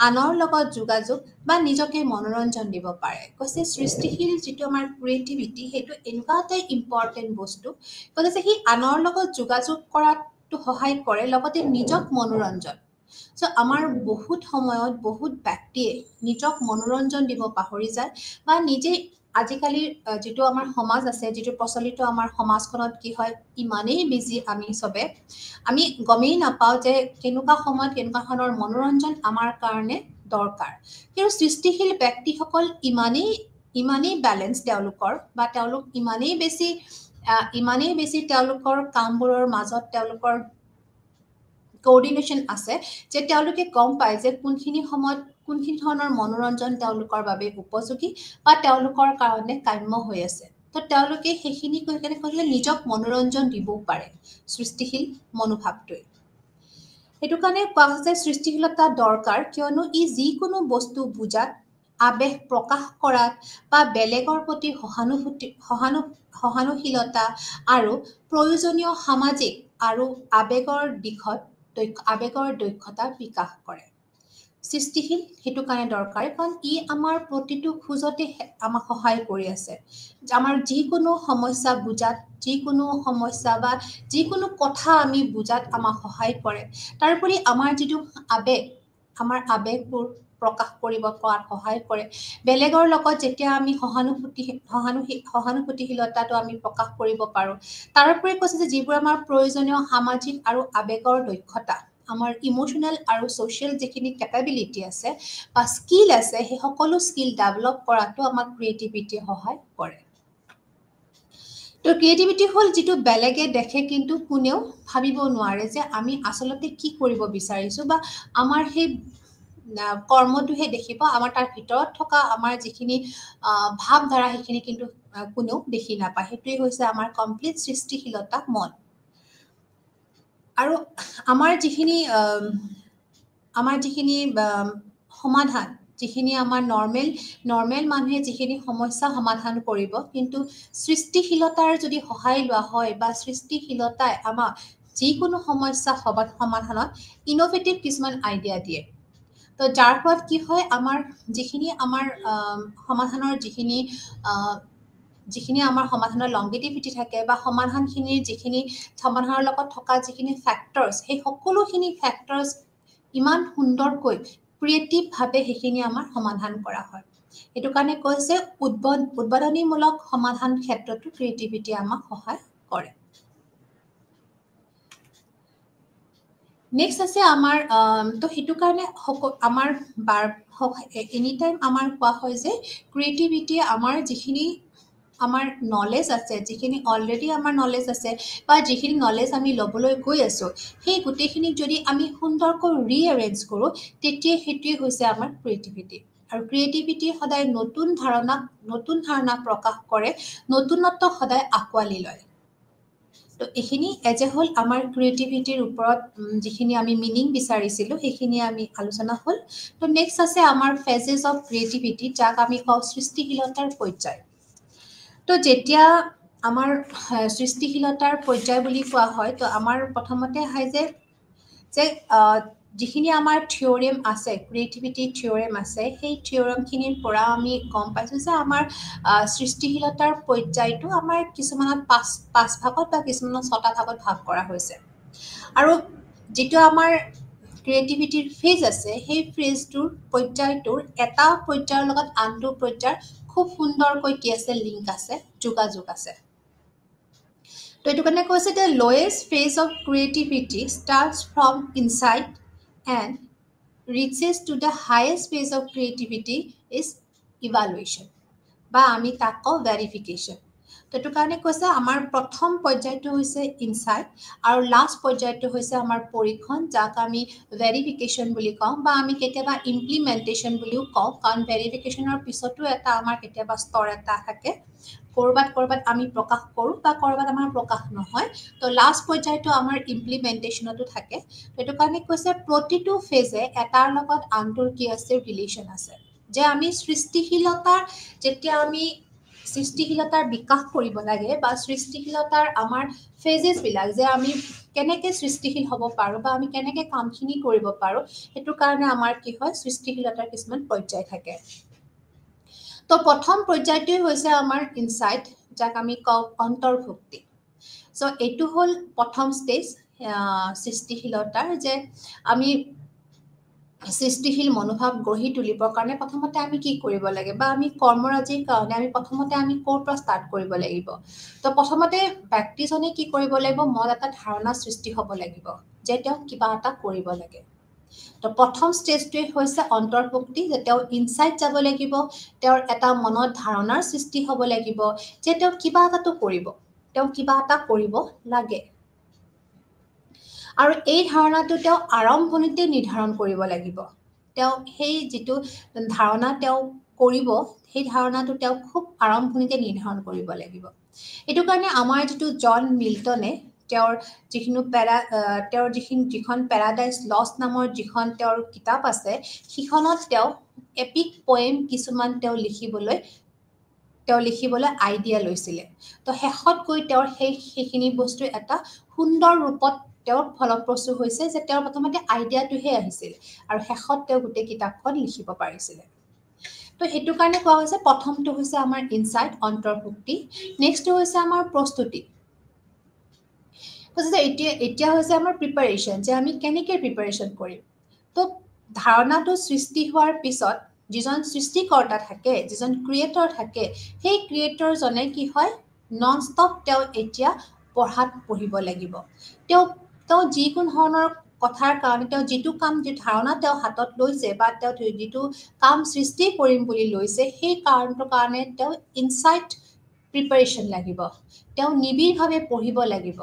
আনৰ লগত যোগাযোগ বা নিজকে মনোৰঞ্জন দিব পাৰে কৈছে সৃষ্টিশীল যিটো আমাৰ ক্ৰিয়েটিভিটি সেইটো এনেকুৱা এটা ইম্পৰ্টেণ্ট বস্তু কৈছে সি আনৰ লগত যোগাযোগ কৰাটো সহায় কৰে লগতে নিজক মনোৰঞ্জন আমাৰ বহুত সময়ত বহুত ব্যক্তিয়ে নিজক মনোৰঞ্জন দিব পাহৰি যায় বা নিজে আজিকালি যিটো আমাৰ সমাজ আছে যিটো প্ৰচলিত আমাৰ সমাজখনত কি হয় ইমানেই বিজি আমি সবে আমি গমেই নাপাওঁ যে কেনেকুৱা সময়ত কেনেকুৱা ধৰণৰ মনোৰঞ্জন আমাৰ কাৰণে দৰকাৰ কিন্তু সৃষ্টিশীল ব্যক্তিসকল ইমানেই বেলেঞ্চ তেওঁলোকৰ বা তেওঁলোক ইমানেই বেছি তেওঁলোকৰ কামবোৰৰ মাজত তেওঁলোকৰ কোঅৰ্ডিনেশ্যন আছে যে তেওঁলোকে গম পায় যে কোনখিনি সময়ত কোনখিনি ধৰণৰ মনোৰঞ্জন তেওঁলোকৰ বাবে উপযোগী বা তেওঁলোকৰ কাৰণে কাম্য হৈ আছে তো তেওঁলোকে সেইখিনি কৈ কেনে কৈলে নিজক মনোৰঞ্জন দিবও পাৰে সৃষ্টিশীল মনোভাৱটোৱে সেইটো কাৰণে কোৱা হৈছে সৃষ্টিশীলতা দৰকাৰ কিয়নো ই যিকোনো বস্তু বুজাত আবেগ প্ৰকাশ কৰাত বা বেলেগৰ প্ৰতি সহানুশীলতা আৰু প্ৰয়োজনীয় সামাজিক আৰু আবেগৰ দিশত আবেগৰ দক্ষতা বিকাশ কৰে সৃষ্টিশীল সেইটো কাৰণে দৰকাৰ কাৰণ ই আমাৰ প্ৰতিটো খোজতে আমাক সহায় কৰি আছে আমাৰ যিকোনো সমস্যা বুজাত যিকোনো সমস্যা বা যিকোনো কথা আমি বুজাত আমাক সহায় কৰে তাৰোপৰি আমাৰ যিটো আবেগ আমাৰ আবেগবোৰ প্ৰকাশ কৰিব পৰাত সহায় কৰে বেলেগৰ লগত যেতিয়া আমি সহানুভূতিশীলতাটো আমি প্ৰকাশ কৰিব পাৰোঁ তাৰোপৰি কৈছে যে যিবোৰ আমাৰ প্ৰয়োজনীয় সামাজিক আৰু আবেগৰ দক্ষতা আমাৰ ইমোশনেল আৰু ছ'চিয়েল যিখিনি কেপাবিলিটি আছে বা স্কিল আছে সেই সকলো স্কিল ডেভেলপ কৰাটো আমাক ক্ৰিয়েটিভিটিয়ে সহায় কৰে তো ক্ৰিয়েটিভিটি হ'ল যিটো বেলেগে দেখে কিন্তু কোনেও ভাবিব নোৱাৰে যে আমি আচলতে কি কৰিব বিচাৰিছোঁ বা আমাৰ সেই কৰ্মটোহে দেখিব আমাৰ তাৰ ভিতৰত থকা আমাৰ যিখিনি ভাৱধাৰা সেইখিনি কিন্তু কোনেও দেখি নাপায় সেইটোৱে হৈছে আমাৰ কমপ্লিট সৃষ্টিশীলতা মন আৰু আমাৰ যিখিনি সমাধান যিখিনি আমাৰ নৰ্মেল মানুহে যিখিনি সমস্যা সমাধান কৰিব কিন্তু সৃষ্টিশীলতাৰ যদি সহায় লোৱা হয় বা সৃষ্টিশীলতাই আমাক যিকোনো সমস্যা সমাধানত ইনোভেটিভ কিছুমান আইডিয়া দিয়ে তো যাৰ ফলত কি হয় আমাৰ যিখিনি আমাৰ সমাধানৰ যিখিনি আমাৰ সমাধানৰ লংগেটিভিটি থাকে বা সমাধানৰ লগত থকা যিখিনি ফেক্টৰ্ছ সেই সকলোখিনি ফেক্টৰ্ছ ইমান সুন্দৰকৈ ক্ৰিয়েটিভভাৱে সেইখিনি আমাৰ সমাধান কৰা হয় সেইটো কাৰণে কৈছে উদ্ভাৱনীমূলক সমাধান ক্ষেত্ৰতো ক্ৰিয়েটিভিটিয়ে আমাক সহায় কৰে নেক্সট আছে আমাৰ তো সেইটো কাৰণে আমাৰ এনি টাইম আমাৰ কোৱা হয় যে ক্ৰিয়েটিভিটিয়ে আমাৰ যিখিনি আমাৰ নলেজ আছে যিখিনি অলৰেডি আমাৰ নলেজ আছে বা যিখিনি নলেজ আমি ল'বলৈ গৈ আছোঁ সেই গোটেইখিনিক যদি আমি সুন্দৰকৈ ৰিএৰেঞ্জ কৰোঁ তেতিয়া সেইটোৱে হৈছে আমাৰ ক্ৰিয়েটিভিটি আৰু ক্ৰিয়েটিভিটি সদায় নতুন ধাৰণা প্ৰকাশ কৰে নতুনত্ব সদায় আঁকোৱালি লয় তো এইখিনি এজ এ হ'ল আমাৰ ক্ৰিয়েটিভিটিৰ ওপৰত যিখিনি আমি মিনিং বিচাৰিছিলোঁ সেইখিনি আমি আলোচনা হ'ল তো নেক্সট আছে আমাৰ ফেজেছ অফ ক্ৰিয়েটিভিটি যাক আমি কওঁ সৃষ্টিশীলতাৰ পৰ্যায় তো যেতিয়া আমাৰ সৃষ্টিশীলতাৰ পৰ্যায় বুলি কোৱা হয় তো আমাৰ প্ৰথমতে আহে যে যিখিনি আমাৰ থিয়ৰেম আছে ক্ৰিয়েটিভিটি থিয়ৰেম আছে সেই থিয়ৰেমখিনিৰ পৰা আমি গম পাইছোঁ যে আমাৰ সৃষ্টিশীলতাৰ পৰ্যায়টো আমাৰ কিছুমানত পাঁচ ভাগত বা কিছুমানত 6টা ভাগত ভাগ কৰা হৈছে আৰু যিটো আমাৰ ক্ৰিয়েটিভিটিৰ ফেজ আছে সেই ফেজটোৰ পৰ্যায়টোৰ এটা পৰ্যায়ৰ লগত আনটো পৰ্যায়ৰ খুব সুন্দৰকৈ কি আছে লিংক আছে যোগাযোগ আছে তো এইটো কাৰণে কৈছে the lowest phase of creativity starts from inside and reaches to the highest phase of creativity is evaluation বা আমি তাক কওঁ verification তো এইটো কাৰণে কৈছে আমাৰ প্ৰথম পৰ্যায়টো হৈছে ইনসাইট আৰু লাষ্ট পৰ্যায়টো হৈছে আমাৰ পৰীক্ষণ যাক আমি ভেৰিফিকেশ্যন বুলি কওঁ বা আমি কেতিয়াবা ইমপ্লিমেন্টেশ্যন বুলিও কওঁ কাৰণ ভেৰিফিকেশ্যনৰ পিছতো এটা আমাৰ কেতিয়াবা স্তৰ এটা থাকে কৰবাত আমি প্ৰকাশ কৰোঁ বা কৰবাত আমাৰ প্ৰকাশ নহয় তো লাষ্ট পৰ্যায়টো আমাৰ ইমপ্লিমেন্টেশ্যনতো থাকে এইটো কাৰণে কৈছে প্ৰতিটো ফেজে এটাৰ লগত আনটোৰ কি আছে ৰিলেশ্যন আছে যে আমি সৃষ্টিশীলতাৰ যেতিয়া আমি সৃষ্টিশীলতাৰ বিকাশ কৰিব লাগে বা সৃষ্টিশীলতাৰ আমাৰ ফেজেছ বিলাক যে আমি কেনেকে সৃষ্টিশীল হ'ব পাৰো বা আমি কেনেকে কামখিনি কৰিব পাৰো সেইটো কাৰণে আমাৰ কি হয় সৃষ্টিশীলতাৰ কিছুমান পৰ্যায় থাকে তো প্ৰথম পৰ্যায়টোই হৈছে আমাৰ ইনসাইট যাক আমি কওঁ অন্তৰ্ভুক্তি সো এইটো হ'ল প্ৰথম ষ্টেজ সৃষ্টিশীলতাৰ যে আমি সৃষ্টিশীল মনোভাৱ গঢ়ি তুলিবৰ কাৰণে প্ৰথমতে আমি কি কৰিব লাগে বা আমি কৰ্মৰাজিৰ কাৰণে আমি প্ৰথমতে আমি ক'ৰ পৰা ষ্টাৰ্ট কৰিব লাগিব তো প্ৰথমতে ব্যক্তিজনে কি কৰিব লাগিব মনত এটা ধাৰণা সৃষ্টি হ'ব লাগিব যে তেওঁ কিবা এটা কৰিব লাগে তো প্ৰথম ষ্টেজটোৱে হৈছে অন্তৰ্ভুক্তি যে তেওঁ ইনসাইট যাব লাগিব তেওঁৰ এটা মনত ধাৰণাৰ সৃষ্টি হ'ব লাগিব যে তেওঁ কিবা এটাটো কৰিব তেওঁ কিবা এটা কৰিব লাগে আৰু এই ধাৰণাটো তেওঁ আৰম্ভণিতে নিৰ্ধাৰণ কৰিব লাগিব তেওঁ সেই যিটো ধাৰণা তেওঁ কৰিব সেই ধাৰণাটো তেওঁ খুব আৰম্ভণিতে নিৰ্ধাৰণ কৰিব লাগিব এইটো কাৰণে আমাৰ যিটো জন মিল্টনে তেওঁৰ যিখন পেৰাডাইজ লষ্ট নামৰ যিখন তেওঁৰ কিতাপ আছে সিখনত তেওঁ এপিক পয়েম কিছুমান তেওঁ লিখিবলৈ আইডিয়া লৈছিলে তো শেষত গৈ তেওঁৰ সেইখিনি বস্তু এটা সুন্দৰ ৰূপত তেওঁৰ ফলপ্ৰসূ হৈছে যে তেওঁৰ প্ৰথমতে আইডিয়াটোহে আহিছিল আৰু শেষত তেওঁ গোটেই কিতাপখন লিখিব পাৰিছিলে তো সেইটো কাৰণে কোৱা হৈছে প্ৰথমটো হৈছে আমাৰ ইনসাইট অন্তৰ্ভুক্তি নেক্সটটো হৈছে আমাৰ প্ৰস্তুতি কৈছে এতিয়া হৈছে আমাৰ প্ৰিপাৰেশ্যন যে আমি কেনেকৈ প্ৰিপাৰেশ্যন কৰিম তো ধাৰণাটো সৃষ্টি হোৱাৰ পিছত যিজন সৃষ্টিকৰ্তা থাকে যিজন ক্ৰিয়েটৰ থাকে সেই ক্ৰিয়েটৰজনে কি হয় নন ষ্টপ তেওঁ এতিয়া পঢ়িব লাগিব তেওঁ যিকোনো ধৰণৰ কথাৰ কাৰণে তেওঁ যিটো কাম যি ধাৰণা তেওঁ হাতত লৈছে বা তেওঁ যিটো কাম সৃষ্টি কৰিম বুলি লৈছে সেই কাৰণটোৰ কাৰণে তেওঁ ইনসাইট প্ৰিপাৰেশ্যন লাগিব তেওঁ নিবিড়ভাৱে পঢ়িব লাগিব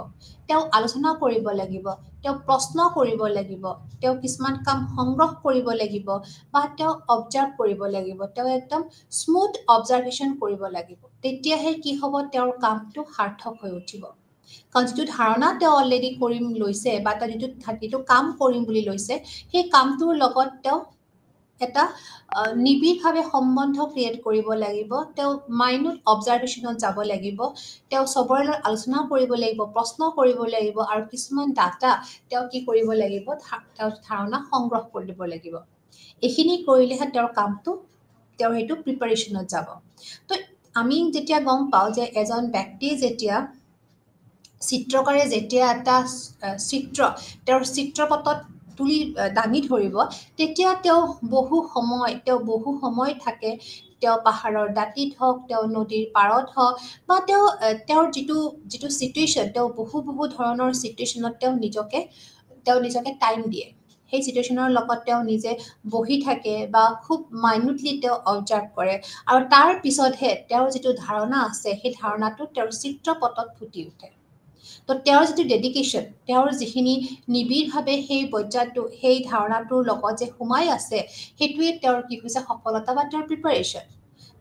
তেওঁ আলোচনা কৰিব লাগিব তেওঁ প্ৰশ্ন কৰিব লাগিব তেওঁ কিছুমান কাম সংগ্ৰহ কৰিব লাগিব বা তেওঁ অবজাৰ্ভ কৰিব লাগিব তেওঁ একদম স্মুথ অবজাৰভেশ্যন কৰিব লাগিব তেতিয়াহে কি হ'ব তেওঁৰ কামটো সাৰ্থক হৈ উঠিব কাৰণ যিটো ধাৰণা তেওঁ অলৰেডি কৰিম লৈছে বা তেওঁ যিটো কাম কৰিম বুলি লৈছে সেই কামটোৰ লগত তেওঁ এটা নিবিড়ভাৱে সম্বন্ধ ক্ৰিয়েট কৰিব লাগিব তেওঁ মাইনুট অবজাৰভেশ্যনত যাব লাগিব তেওঁ চবৰে লগত আলোচনা কৰিব লাগিব প্ৰশ্ন কৰিব লাগিব আৰু কিছুমান ডাটা তেওঁ কি কৰিব লাগিব তেওঁৰ ধাৰণা সংগ্ৰহ কৰিব লাগিব এইখিনি কৰিলেহে তেওঁৰ কামটো তেওঁৰ সেইটো প্ৰিপাৰেশ্যনত যাব তো আমি যেতিয়া গম পাওঁ যে এজন ব্যক্তিয়ে যেতিয়া চিত্ৰকাৰে যেতিয়া এটা তেওঁৰ চিত্ৰপটত দাঙি ধৰিব তেতিয়া তেওঁ বহু সময় থাকে তেওঁ পাহাৰৰ দাঁতিত হওক তেওঁ নদীৰ পাৰত হওক বা তেওঁৰ যিটো চিটুৱেশ্যন তেওঁ বহু ধৰণৰ চিটুৱেশ্যনত তেওঁ নিজকে টাইম দিয়ে সেই চিটুৱেশ্যনৰ লগত তেওঁ নিজে বহি থাকে বা খুব মাইনুটলি তেওঁ অবজাৰ্ভ কৰে আৰু তাৰ পিছতহে তেওঁৰ যিটো ধাৰণা আছে সেই ধাৰণাটো তেওঁৰ চিত্ৰপটত ফুটি উঠে তো তেওঁৰ যিটো ডেডিকেশ্যন তেওঁৰ যিখিনি নিবিড়ভাৱে সেই ধাৰণাটোৰ লগত যে সোমাই আছে সেইটোৱে তেওঁৰ কি হৈছে সফলতা বা তেওঁৰ প্ৰিপাৰেশ্যন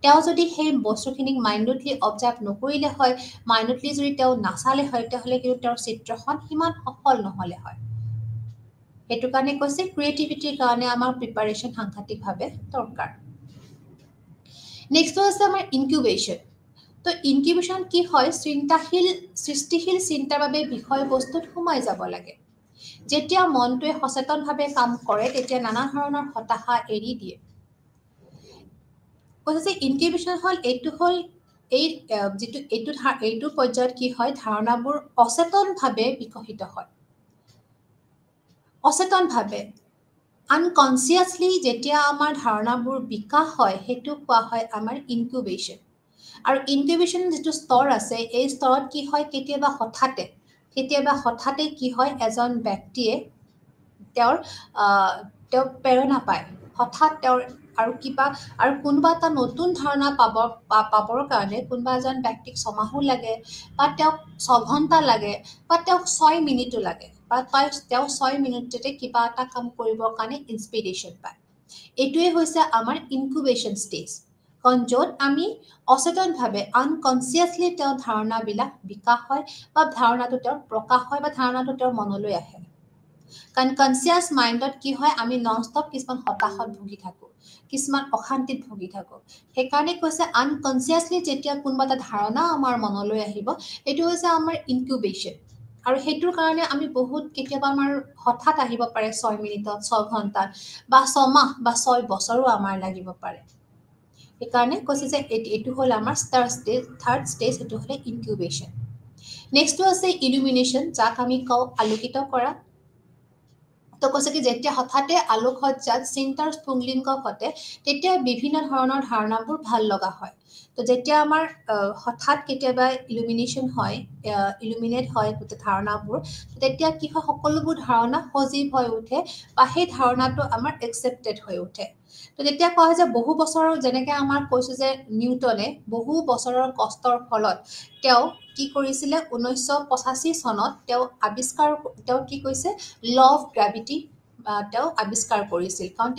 তেওঁ যদি সেই বস্তুখিনিক মাইনুটলি অবজাৰ্ভ নকৰিলে হয় মাইনুটলি যদি তেওঁ নাচালে হয় তেতিয়াহ'লে কিন্তু তেওঁৰ চিত্ৰখন সিমান সফল নহ'লে হয় সেইটো কাৰণে কৈছে ক্ৰিয়েটিভিটিৰ কাৰণে আমাৰ প্ৰিপাৰেশ্যন সাংঘাতিকভাৱে দৰকাৰ নেক্সটটো আছে আমাৰ ইনকিউবেশ্যন তো ইনকিউবেশ্যন কি হয় সৃষ্টিশীল চিন্তাৰ বাবে বিষয়বস্তুত সোমাই যাব লাগে যেতিয়া মনটোৱে সচেতনভাৱে কাম কৰে তেতিয়া নানা ধৰণৰ হতাশা এৰি দিয়ে কৈছে যে ইনকিউবেশ্যন এইটো পৰ্যায়ত কি হয় ধাৰণাবোৰ অচেতনভাৱে বিকশিত হয় অচেতনভাৱে আনকনচিয়াছলি যেতিয়া আমাৰ ধাৰণাবোৰ বিকাশ হয় সেইটো কোৱা হয় আমাৰ ইনকিউবেশ্যন আৰু ইনকিউবেশ্যন যিটো স্তৰ আছে এই স্তৰত কি হয় কেতিয়াবা হঠাতে কি হয় এজন ব্যক্তিয়ে তেওঁৰ তেওঁ প্ৰেৰণা পায় হঠাৎ তেওঁৰ আৰু কিবা আৰু কোনোবা এটা নতুন ধাৰণা পাবৰ কাৰণে কোনোবা এজন ব্যক্তিক ছমাহো লাগে বা তেওঁক 6 ঘণ্টা লাগে বা তেওঁক 6 মিনিটো লাগে বা তেওঁ 6 মিনিটতে কিবা এটা কাম কৰিবৰ কাৰণে ইনস্পিৰেশ্যন পায় এইটোৱে হৈছে আমাৰ ইনকিউবেশ্যন ষ্টেজ কাৰণ য'ত আমি অচেতনভাৱে আনকনচিয়াছলি তেওঁৰ ধাৰণাবিলাক বিকাশ হয় বা ধাৰণাটো তেওঁৰ প্ৰকাশ হয় বা ধাৰণাটো তেওঁৰ মনলৈ আহে কাৰণ কনচিয়াছ মাইণ্ডত কি হয় আমি নন ষ্টপ কিছুমান হতাশত ভুগি থাকোঁ কিছুমান অশান্তিত ভুগি থাকোঁ সেইকাৰণে কৈছে আনকনচিয়াছলি যেতিয়া কোনোবা এটা ধাৰণা আমাৰ মনলৈ আহিব এইটো হৈছে আমাৰ ইনকিউবেশ্যন আৰু সেইটোৰ কাৰণে আমি বহুত কেতিয়াবা আমাৰ হঠাৎ আহিব পাৰে 6 মিনিটত 6 ঘণ্টাত বা 6 মাহ বা 6 বছৰো আমাৰ লাগিব পাৰে সেইকাৰণে কৈছে যে এইটো হ'ল আমাৰ থাৰ্ড ষ্টেজ এইটো হ'লে ইনকিউবেশ্যন নেক্সটটো আছে ইলুমিনেশ্যন যাক আমি কওঁ আলোকিত কৰা তো কৈছে কি যেতিয়া হঠাতে আলোকসজ্জাত চিন্তাৰ স্ফুংলিংগ ঘটে তেতিয়া বিভিন্ন ধৰণৰ ধাৰণাবোৰ ভাল লগা হয় তো যেতিয়া আমাৰ হঠাৎ কেতিয়াবা ইলুমিনেট হয় গোটেই ধাৰণাবোৰ তেতিয়া কি হয় সকলোবোৰ ধাৰণা সজীৱ হৈ উঠে বা সেই ধাৰণাটো আমাৰ একচেপ্টেড হৈ উঠে তো তেতিয়া কোৱা হয় যে বহু বছৰৰ যেনেকৈ আমাৰ কৈছোঁ যে নিউটনে বহু বছৰৰ কষ্টৰ ফলত তেওঁ কি কৰিছিলে 1985 চনত তেওঁ কি কৈছে ল অফ গ্ৰেভিটি তেওঁ আৱিষ্কাৰ কৰিছিল কাৰণ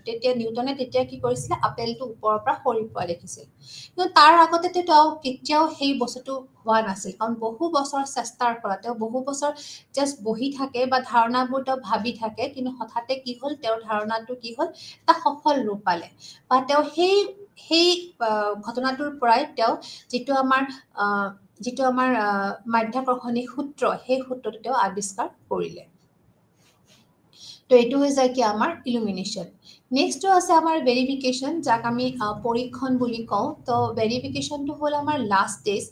তেতিয়া নিউটনে কি কৰিছিলে আপেলটো ওপৰৰ পৰা সৰি পোৱা দেখিছিল কিন্তু তাৰ আগতে তেওঁ কেতিয়াও সেই বস্তুটো হোৱা নাছিল কাৰণ বহু বছৰ চেষ্টাৰ ফলত তেওঁ বহু বছৰ জাষ্ট বহি থাকে বা ধাৰণাবোৰ তেওঁ ভাবি থাকে কিন্তু হঠাতে কি হ'ল তেওঁৰ ধাৰণাটো কি হ'ল এটা সফল ৰূপ পালে বা তেওঁ সেই ঘটনাটোৰ পৰাই তেওঁ যিটো আমাৰ মাধ্যাকৰ্ষণিক সূত্ৰ সেই সূত্ৰটো তেওঁ আৱিষ্কাৰ কৰিলে তো এইটো হৈ যায় কি আমাৰ ইলুমিনেশ্যন নেক্সটটো আছে আমাৰ ভেৰিফিকেশ্যন যাক আমি পৰীক্ষণ বুলি কওঁ তো ভেৰিফিকেশ্যনটো হ'ল আমাৰ লাষ্ট ষ্টেজ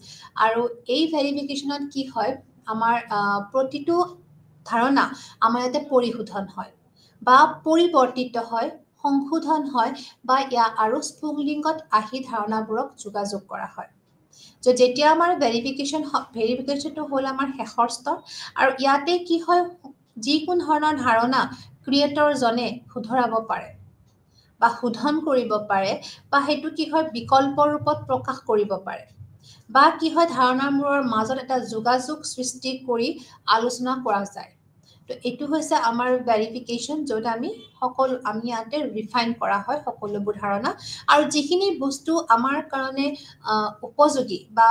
আৰু এই ভেৰিফিকেশ্যনত কি হয় আমাৰ প্ৰতিটো ধাৰণা আমাৰ ইয়াতে পৰিশোধন হয় বা পৰিৱৰ্তিত হয় সংশোধন হয় বা আৰু স্ফুংলিংগত আহি ধাৰণাবোৰক যোগাযোগ কৰা হয় যেতিয়া আমাৰ ভেৰিফিকেশ্যনটো হ'ল আমাৰ শেষৰ স্তৰ আৰু ইয়াতে কি হয় যিকোনো ধৰণৰ ধাৰণা ক্ৰিয়েটৰজনে শুধৰাব পাৰে বা শোধন কৰিব পাৰে বা সেইটো কি হয় বিকল্প ৰূপত প্ৰকাশ কৰিব পাৰে বা কি হয় ধাৰণাবোৰৰ মাজত এটা যোগাযোগ সৃষ্টি কৰি আলোচনা কৰা যায় তো এইটো হৈছে আমাৰ ভেৰিফিকেশ্যন য'ত আমি ইয়াতে ৰিফাইন কৰা হয় সকলোবোৰ ধাৰণা আৰু যিখিনি বস্তু আমাৰ কাৰণে উপযোগী বা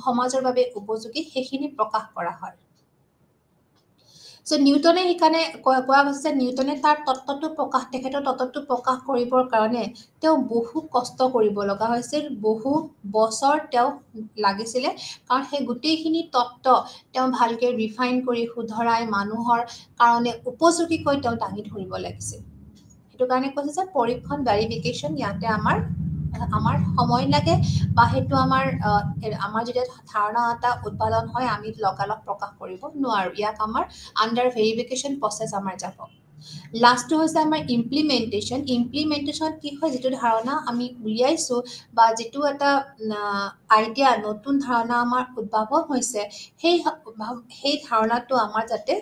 সমাজৰ বাবে উপযোগী সেইখিনি প্ৰকাশ কৰা হয় নিউটনে সেইকাৰণে কোৱা হৈছে যে নিউটনে তেখেতৰ তত্ত্বটো প্ৰকাশ কৰিবৰ কাৰণে তেওঁ বহু কষ্ট কৰিব লগা হৈছিল বহু বছৰ তেওঁ লাগিছিলে কাৰণ সেই গোটেইখিনি তত্ত্ব তেওঁ ভালকৈ ৰিফাইন কৰি শুধৰাই মানুহৰ কাৰণে উপযোগীকৈ তেওঁ দাঙি ধৰিব লাগিছিল সেইটো কাৰণে কৈছে যে পৰীক্ষণ ভেৰিফিকেশ্যন ইয়াতে আমাৰ সময় লাগে বা সেইটো আমাৰ যেতিয়া ধাৰণা এটা উৎপাদন হয় আমি লগালগ প্ৰকাশ কৰিব নোৱাৰোঁ ইয়াক আমাৰ আণ্ডাৰ ভেৰিফিকেশ্যন প্ৰচেছ আমাৰ যাব লাষ্টটো হৈছে আমাৰ ইমপ্লিমেণ্টেশ্যন কি হয় যিটো ধাৰণা আমি উলিয়াইছোঁ বা যিটো এটা আইডিয়া নতুন ধাৰণা আমাৰ উদ্ভাৱন হৈছে সেই ধাৰণাটো আমাৰ যাতে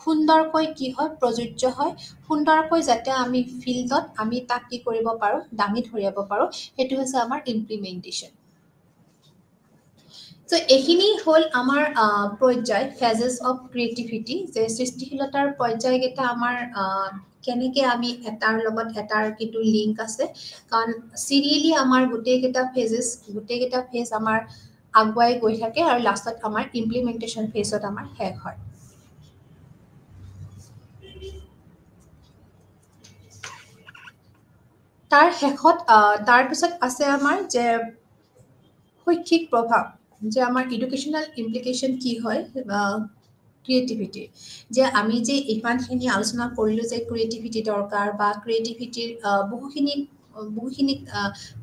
সুন্দৰকৈ কি হয় প্ৰযোজ্য হয় সুন্দৰকৈ যাতে আমি ফিল্ডত আমি তাক কি কৰিব পাৰোঁ দাঙি ধৰিব পাৰোঁ সেইটো হৈছে আমাৰ ইমপ্লিমেণ্টেশ্যন এইখিনি হ'ল আমাৰ পৰ্যায় ফেজেছ অফ ক্ৰিয়েটিভিটি যে সৃষ্টিশীলতাৰ পৰ্যায়কেইটা আমাৰ কেনেকৈ আমি এটাৰ লগত এটাৰ কিন্তু লিংক আছে কাৰণ চিৰিয়েলি আমাৰ গোটেইকেইটা ফেজ আমাৰ আগুৱাই গৈ থাকে আৰু লাষ্টত আমাৰ ইমপ্লিমেণ্টেশ্যন ফেজত আমাৰ শেষ হয় তাৰ শেষত তাৰপিছত আছে আমাৰ যে শৈক্ষিক প্ৰভাৱ যে আমাৰ এডুকেশ্যনেল ইমপ্লিকেশ্যন কি হয় ক্ৰিয়েটিভিটি যে আমি যে ইমানখিনি আলোচনা কৰিলোঁ যে ক্ৰিয়েটিভিটি দৰকাৰ বা ক্ৰিয়েটিভিটিৰ বহুখিনি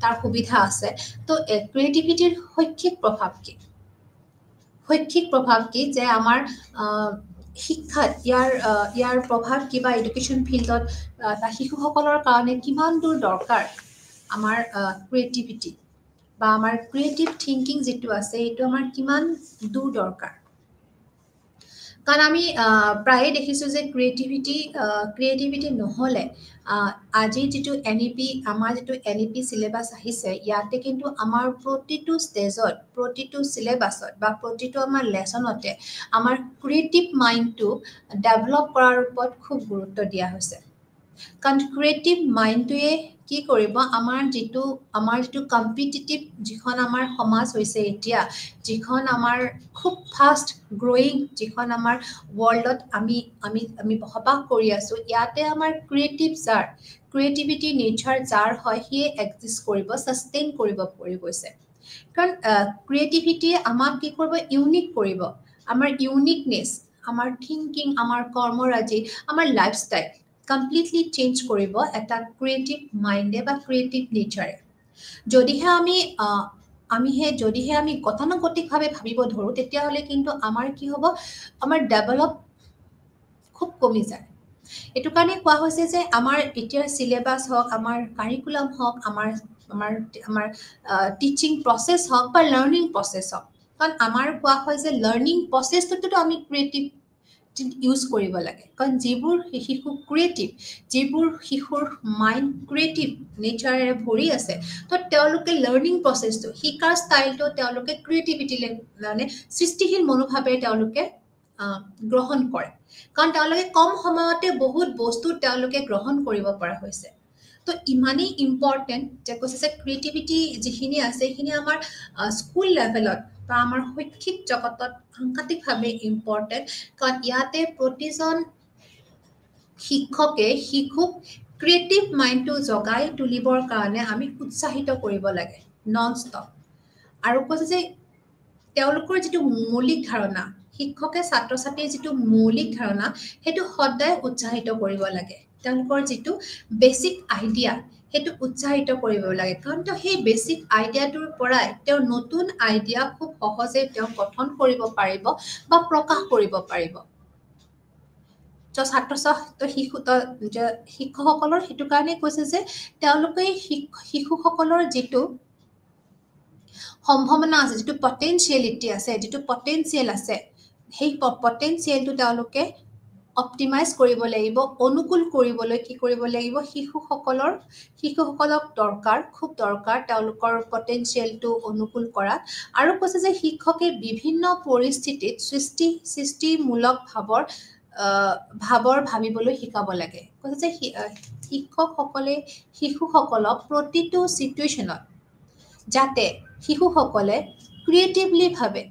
তাৰ সুবিধা আছে তো ক্ৰিয়েটিভিটিৰ শৈক্ষিক প্ৰভাৱ কি যে আমাৰ শিক্ষাত ইয়াৰ প্ৰভাৱ কিবা এডুকেশ্যন ফিল্ডত শিশুসকলৰ কাৰণে কিমান দূৰ দৰকাৰ আমাৰ ক্ৰিয়েটিভিটি বা আমাৰ ক্ৰিয়েটিভ থিংকিং যিটো আছে এইটো আমাৰ কিমান দূৰ দৰকাৰ কাৰণ আমি প্ৰায়ে দেখিছোঁ যে ক্ৰিয়েটিভিটি নহ'লে আজি যিটো NEP আমাৰ যিটো NEP চিলেবাছ আহিছে ইয়াতে কিন্তু আমাৰ প্ৰতিটো ষ্টেজত প্ৰতিটো চিলেবাছত বা প্ৰতিটো আমাৰ লেচনতে আমাৰ ক্ৰিয়েটিভ মাইণ্ডটো ডেভেলপ কৰাৰ ওপৰত খুব গুৰুত্ব দিয়া হৈছে কাৰণ ক্ৰিয়েটিভ মাইণ্ডটোৱে কি কৰিব আমাৰ যিটো কম্পিটিটিভ যিখন আমাৰ সমাজ হৈছে এতিয়া যিখন আমাৰ খুব ফাষ্ট গ্ৰয়িং যিখন আমাৰ ৱৰ্ল্ডত আমি বসবাস কৰি আছোঁ ইয়াতে আমাৰ ক্ৰিয়েটিভিটি নেচাৰ যাৰ হয় সিয়ে এক্সিষ্ট কৰিব ছাষ্টেইন কৰিব গৈছে কাৰণ ক্ৰিয়েটিভিটিয়ে আমাক কি কৰিব ইউনিক কৰিব আমাৰ ইউনিকনেছ আমাৰ থিংকিং আমাৰ কৰ্মৰাজি আমাৰ লাইফষ্টাইল কমপ্লিটলি চেঞ্জ কৰিব এটা ক্ৰিয়েটিভ মাইণ্ডে বা ক্ৰিয়েটিভ নেচাৰে যদিহে আমি গতানুগতিকভাৱে ভাবিব ধৰোঁ তেতিয়াহ'লে কিন্তু আমাৰ কি হ'ব আমাৰ ডেভেলপ খুব কমি যায় এইটো কাৰণে কোৱা হৈছে যে আমাৰ এতিয়াৰ চিলেবাছ হওক আমাৰ কাৰিকুলাম হওক আমাৰ টিচিং প্ৰচেছ হওক বা লাৰ্ণিং প্ৰচেছ হওক কাৰণ আমাৰ কোৱা হয় যে লাৰ্ণিং প্ৰচেছটোতো আমি ক্ৰিয়েটিভ ইউজ কৰিব লাগে কাৰণ যিবোৰ শিশু ক্ৰিয়েটিভ যিবোৰ শিশুৰ মাইণ্ড ক্ৰিয়েটিভ নেচাৰেৰে ভৰি আছে তো তেওঁলোকে লাৰ্ণিং প্ৰচেছটো শিকাৰ ষ্টাইলটো তেওঁলোকে ক্ৰিয়েটিভিটিলৈ মানে সৃষ্টিশীল মনোভাৱেৰে তেওঁলোকে গ্ৰহণ কৰে কাৰণ তেওঁলোকে কম সময়তে বহুত বস্তু তেওঁলোকে গ্ৰহণ কৰিব পৰা হৈছে তো ইমানেই ইম্পৰ্টেণ্ট যে কৈছে যে ক্ৰিয়েটিভিটি যিখিনি আছে সেইখিনি আমাৰ স্কুল লেভেলত বা আমাৰ শৈক্ষিক জগতত সাংঘাতিকভাৱে ইম্পৰ্টেণ্ট কাৰণ ইয়াতে প্ৰতিজন শিক্ষকে শিশুক ক্ৰিয়েটিভ মাইণ্ডটো জগাই তুলিবৰ কাৰণে আমি উৎসাহিত কৰিব লাগে নন ষ্টপ আৰু কৈছে যে তেওঁলোকৰ যিটো মৌলিক ধাৰণা শিক্ষকে ছাত্ৰ ছাত্ৰীৰ যিটো মৌলিক ধাৰণা সেইটো সদায় উৎসাহিত কৰিব লাগে তেওঁলোকৰ যিটো বেচিক আইডিয়া সেইটো উৎসাহিত কৰিব লাগে কাৰণ তেওঁ সেই বেচিক আইডিয়াটোৰ পৰাই তেওঁ নতুন আইডিয়া খুব সহজে তেওঁ গঠন কৰিব পাৰিব বা প্ৰকাশ কৰিব পাৰিব শিক্ষকসকলৰ সেইটো কাৰণে কৈছে যে তেওঁলোকে শিশুসকলৰ যিটো সম্ভাৱনা আছে যিটো পটেনচিয়েলিটি আছে যিটো পটেনচিয়েল আছে সেই পটেনচিয়েলটো তেওঁলোকে অপটিমাইজ কৰিব লাগিব অনুকূল কৰিবলৈ কি কৰিব লাগিব শিশুসকলক খুব দৰকাৰ তেওঁলোকৰ পটেনচিয়েলটো অনুকূল কৰাত আৰু কৈছে যে শিক্ষকে বিভিন্ন পৰিস্থিতিত সৃষ্টিমূলক ভাবিবলৈ শিকাব লাগে কৈছে যে শিক্ষকসকলে শিশুসকলক প্ৰতিটো চিটুৱেশ্যনত যাতে শিশুসকলে ক্ৰিয়েটিভলি ভাবে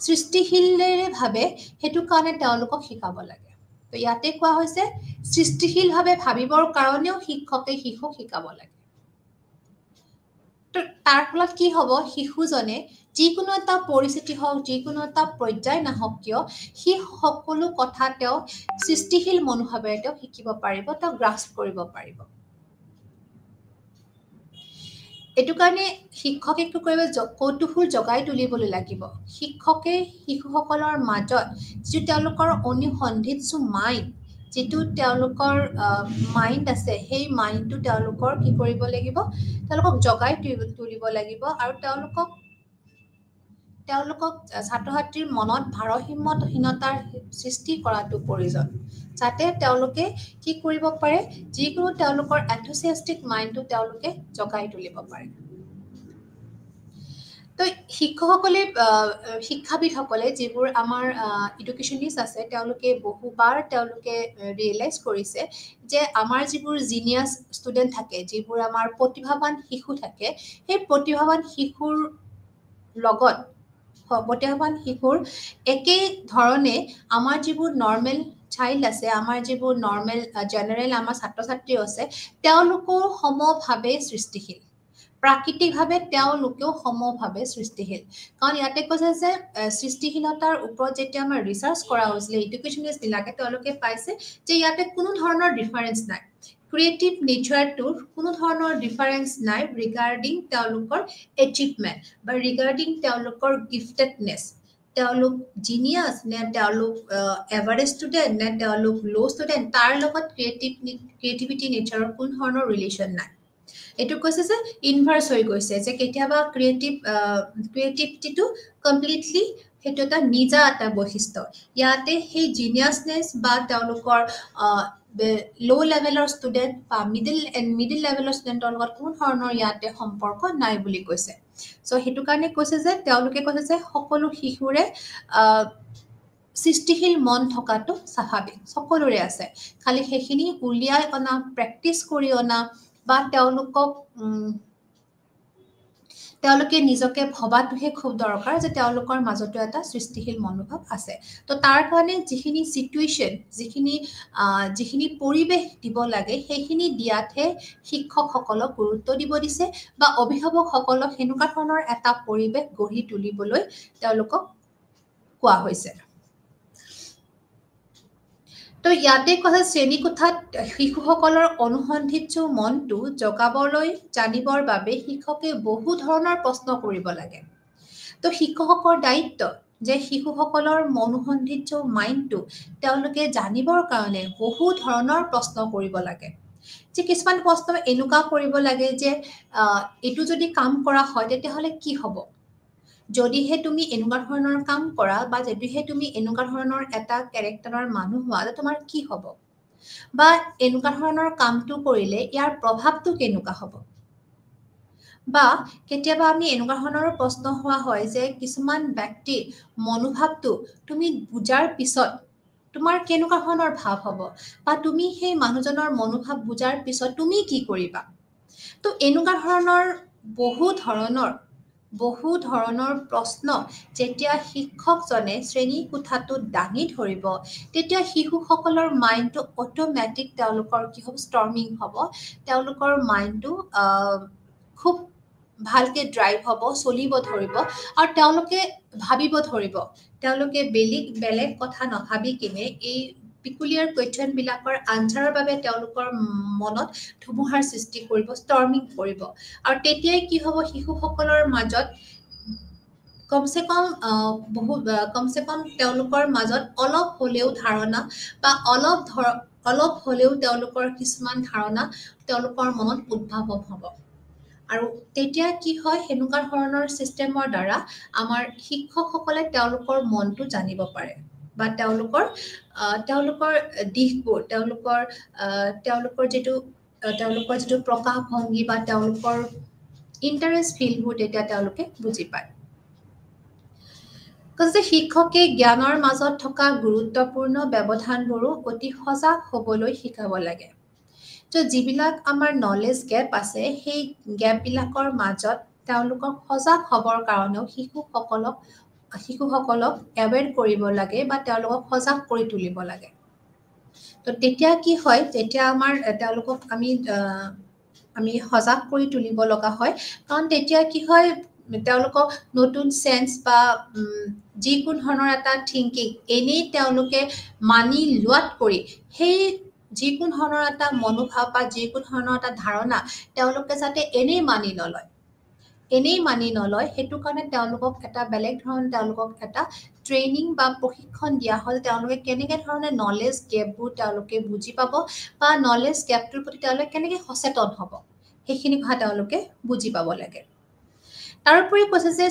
সৃষ্টিশীলেৰে ভাবে সেইটো কাৰণে তেওঁলোকক শিকাব লাগে তো ইয়াতে কোৱা হৈছে সৃষ্টিশীলভাৱে ভাবিবৰ কাৰণেও শিক্ষকে শিশুক শিকাব লাগে তো তাৰ ফলত কি হ'ব শিশুজনে যিকোনো এটা পৰিস্থিতি হওক যিকোনো এটা পৰ্যায় নাহক কিয় সেই সকলো কথা তেওঁ সৃষ্টিশীল মনোভাৱেৰে তেওঁ শিকিব পাৰিব তেওঁ গ্ৰাস্প কৰিব পাৰিব এইটো কাৰণে শিক্ষকে কি কৰিব কৌতুহল জগাই তুলিবলৈ লাগিব শিক্ষকে শিশুসকলৰ মাজত যিটো তেওঁলোকৰ অনুসন্ধিৎসু মাইণ্ড যিটো তেওঁলোকৰ মাইণ্ড আছে সেই মাইণ্ডটো তেওঁলোকৰ কি কৰিব লাগিব তেওঁলোকক জগাই তুলিব লাগিব আৰু তেওঁলোকক ছাত্ৰ ছাত্ৰীৰ মনত ভাৰসাম্যহীনতাৰ সৃষ্টি কৰাটো প্ৰয়োজন যাতে তেওঁলোকে কি কৰিব পাৰে যিকোনো তেওঁলোকৰ এনথুচিয়াষ্টিক মাইণ্ডটো তেওঁলোকে জগাই তুলিব পাৰে তো শিক্ষকসকলে শিক্ষাবিদসকলে যিবোৰ আমাৰ এডুকেশ্যনিষ্ট আছে তেওঁলোকে বহুবাৰ তেওঁলোকে ৰিয়েলাইজ কৰিছে যে আমাৰ যিবোৰ জিনিয়াছ ষ্টুডেণ্ট থাকে যিবোৰ আমাৰ প্ৰতিভাৱান শিশু থাকে সেই প্ৰতিভাৱান শিশুৰ লগত প্ৰতিভাৱান শিশুৰ একে ধৰণে আমাৰ যিবোৰ নৰ্মেল চাইল্ড আছে আমাৰ যিবোৰ নৰ্মেল জেনেৰেল আমাৰ ছাত্ৰ ছাত্ৰী আছে তেওঁলোকো সমভাৱে সৃষ্টিশীল প্ৰাকৃতিকভাৱে তেওঁলোকেও সমভাৱে সৃষ্টিশীল কাৰণ ইয়াতে কৈছে যে সৃষ্টিশীলতাৰ ওপৰত যেতিয়া আমাৰ ৰিচাৰ্চ কৰা হৈছিলে এডুকেশ্যনিষ্টবিলাকে তেওঁলোকে পাইছে যে ইয়াতে কোনো ধৰণৰ ডিফাৰেঞ্চ নাই ক্ৰিয়েটিভ নেচাৰটোৰ কোনো ধৰণৰ ডিফাৰেঞ্চ নাই ৰিগাৰ্ডিং তেওঁলোকৰ এচিভমেণ্ট বা ৰিগাৰ্ডিং তেওঁলোকৰ গিফটেডনেছ তেওঁলোক জিনিয়াছ নে তেওঁলোক এভাৰেজ ষ্টুডেণ্ট নে তেওঁলোক ল' ষ্টুডেণ্ট তাৰ লগত ক্ৰিয়েটিভিটি নেচাৰৰ কোনো ধৰণৰ ৰিলেশ্যন নাই এইটো কৈছে যে ইনভাৰ্স হৈ গৈছে যে কেতিয়াবা ক্ৰিয়েটিভিটিটো কমপ্লিটলি সেইটো এটা নিজা এটা বৈশিষ্ট্য ইয়াতে সেই জিনিয়াছনেছ বা তেওঁলোকৰ ল' লেভেলৰ ষ্টুডেণ্ট বা মিডিল লেভেলৰ ষ্টুডেণ্টৰ লগত কোনো ধৰণৰ ইয়াতে সম্পৰ্ক নাই বুলি কৈছে চ' সেইটো কাৰণে কৈছে যে তেওঁলোকে কৈছে যে সকলো শিশুৰে সৃষ্টিশীল মন থকাটো স্বাভাৱিক সকলোৰে আছে খালি সেইখিনি উলিয়াই অনা প্ৰেক্টিচ কৰি অনা বা তেওঁলোকে নিজকে ভবাটোহে খুব দৰকাৰ যে তেওঁলোকৰ মাজতো এটা সৃষ্টিশীল মনোভাৱ আছে তো তাৰ কাৰণে যিখিনি সিচুৱেশ্যন যিখিনি পৰিৱেশ দিব লাগে সেইখিনি দিয়াতহে শিক্ষকসকলক গুৰুত্ব দিব দিছে বা অভিভাৱকসকলক সেনেকুৱা ধৰণৰ এটা পৰিৱেশ গঢ়ি তুলিবলৈ তেওঁলোকক কোৱা হৈছে তো ইয়াতে কথা শ্ৰেণীকোঠাত শিশুসকলৰ অনুসন্ধিৎসু মনটো জগাবলৈ জানিবৰ বাবে শিক্ষকে বহু ধৰণৰ প্ৰশ্ন কৰিব লাগে তো শিক্ষকৰ দায়িত্ব যে শিশুসকলৰ অনুসন্ধিৎসু মাইণ্ডটো তেওঁলোকে জানিবৰ কাৰণে বহু ধৰণৰ প্ৰশ্ন কৰিব লাগে যে কিছুমান প্ৰশ্ন এনেকুৱা কৰিব লাগে যে এইটো যদি কাম কৰা হয় তেতিয়াহ'লে কি হ'ব যদিহে তুমি এনেকুৱা ধৰণৰ কাম কৰা বা যদিহে তুমি এনেকুৱা ধৰণৰ এটা কেৰেক্টাৰৰ মানুহ হোৱা তোমাৰ কি হ'ব বা এনেকুৱা ধৰণৰ কামটো কৰিলে ইয়াৰ প্ৰভাৱটো কেনেকুৱা হ'ব বা কেতিয়াবা আমি এনেকুৱা ধৰণৰ প্ৰশ্ন হোৱা হয় যে কিছুমান ব্যক্তিৰ মনোভাৱটো তুমি বুজাৰ পিছত তোমাৰ কেনেকুৱা ধৰণৰ ভাৱ হ'ব বা তুমি সেই মানুহজনৰ মনোভাৱ বুজাৰ পিছত তুমি কি কৰিবা তো এনেকুৱা ধৰণৰ বহু ধৰণৰ প্ৰশ্ন যেতিয়া শিক্ষকজনে শ্ৰেণী কোঠাটোত দাঙি ধৰিব তেতিয়া শিশুসকলৰ মাইণ্ডটো অট'মেটিক তেওঁলোকৰ কি হ'ব ষ্টৰ্মিং হ'ব তেওঁলোকৰ মাইণ্ডটো খুব ভালকে ড্ৰাইভ হ'ব চলিব ধৰিব আৰু তেওঁলোকে ভাবিব ধৰিব তেওঁলোকে বেলেগ কথা নাভাবি কিনে এই পিকুলিয়াৰ কুৱেশ্যনবিলাকৰ আনচাৰৰ বাবে তেওঁলোকৰ মনত ধুমুহাৰ সৃষ্টি কৰিব ষ্টৰ্মিং কৰিব আৰু তেতিয়াই কি হ'ব শিশুসকলৰ মাজত কমচে কম তেওঁলোকৰ মাজত অলপ হ'লেও ধাৰণা বা অলপ হ'লেও তেওঁলোকৰ কিছুমান ধাৰণা তেওঁলোকৰ মনত উদ্ভাৱন হ'ব আৰু তেতিয়া কি হয় সেনেকুৱা ধৰণৰ চিষ্টেমৰ দ্বাৰা আমাৰ শিক্ষকসকলে তেওঁলোকৰ মনটো জানিব পাৰে বা তেওঁলোকৰ দিশবোৰ তেওঁলোকৰ যিটো প্ৰকাশভংগী বা তেওঁলোকৰ ইণ্টাৰেষ্ট ফিলবোৰ তেতিয়া তেওঁলোকে বুজি পায় যে শিক্ষকে জ্ঞানৰ মাজত থকা গুৰুত্বপূৰ্ণ ব্যৱধানবোৰো অতি সজাগ হ'বলৈ শিকাব লাগে তো যিবিলাক আমাৰ নলেজ গেপ আছে সেই গেপবিলাকৰ মাজত তেওঁলোকক সজাগ হ'বৰ কাৰণেও শিশুসকলক এৱেৰ কৰিব লাগে বা তেওঁলোকক সজাগ কৰি তুলিব লাগে তো তেতিয়া কি হয় যেতিয়া আমাৰ তেওঁলোকক আমি সজাগ কৰি তুলিব লগা হয় কাৰণ তেতিয়া কি হয় তেওঁলোকক নতুন চেঞ্চ বা যিকোনো ধৰণৰ এটা থিংকিং এনেই তেওঁলোকে মানি লোৱাত কৰি সেই যিকোনো ধৰণৰ এটা মনোভাৱ বা যিকোনো ধৰণৰ এটা ধাৰণা তেওঁলোকে যাতে এনেই মানি নলয় সেইটো কাৰণে তেওঁলোকক এটা বেলেগ ধৰণে তেওঁলোকক এটা ট্ৰেইনিং বা প্ৰশিক্ষণ দিয়া হয় তেওঁলোকে কেনেকৈ ধৰণে নলেজ গেপবোৰ তেওঁলোকে বুজি পাব বা নলেজ গেপটোৰ প্ৰতি তেওঁলোকে কেনেকৈ সচেতন হ'ব সেইখিনি কথা তেওঁলোকে বুজি পাব লাগে তাৰোপৰি কৈছে যে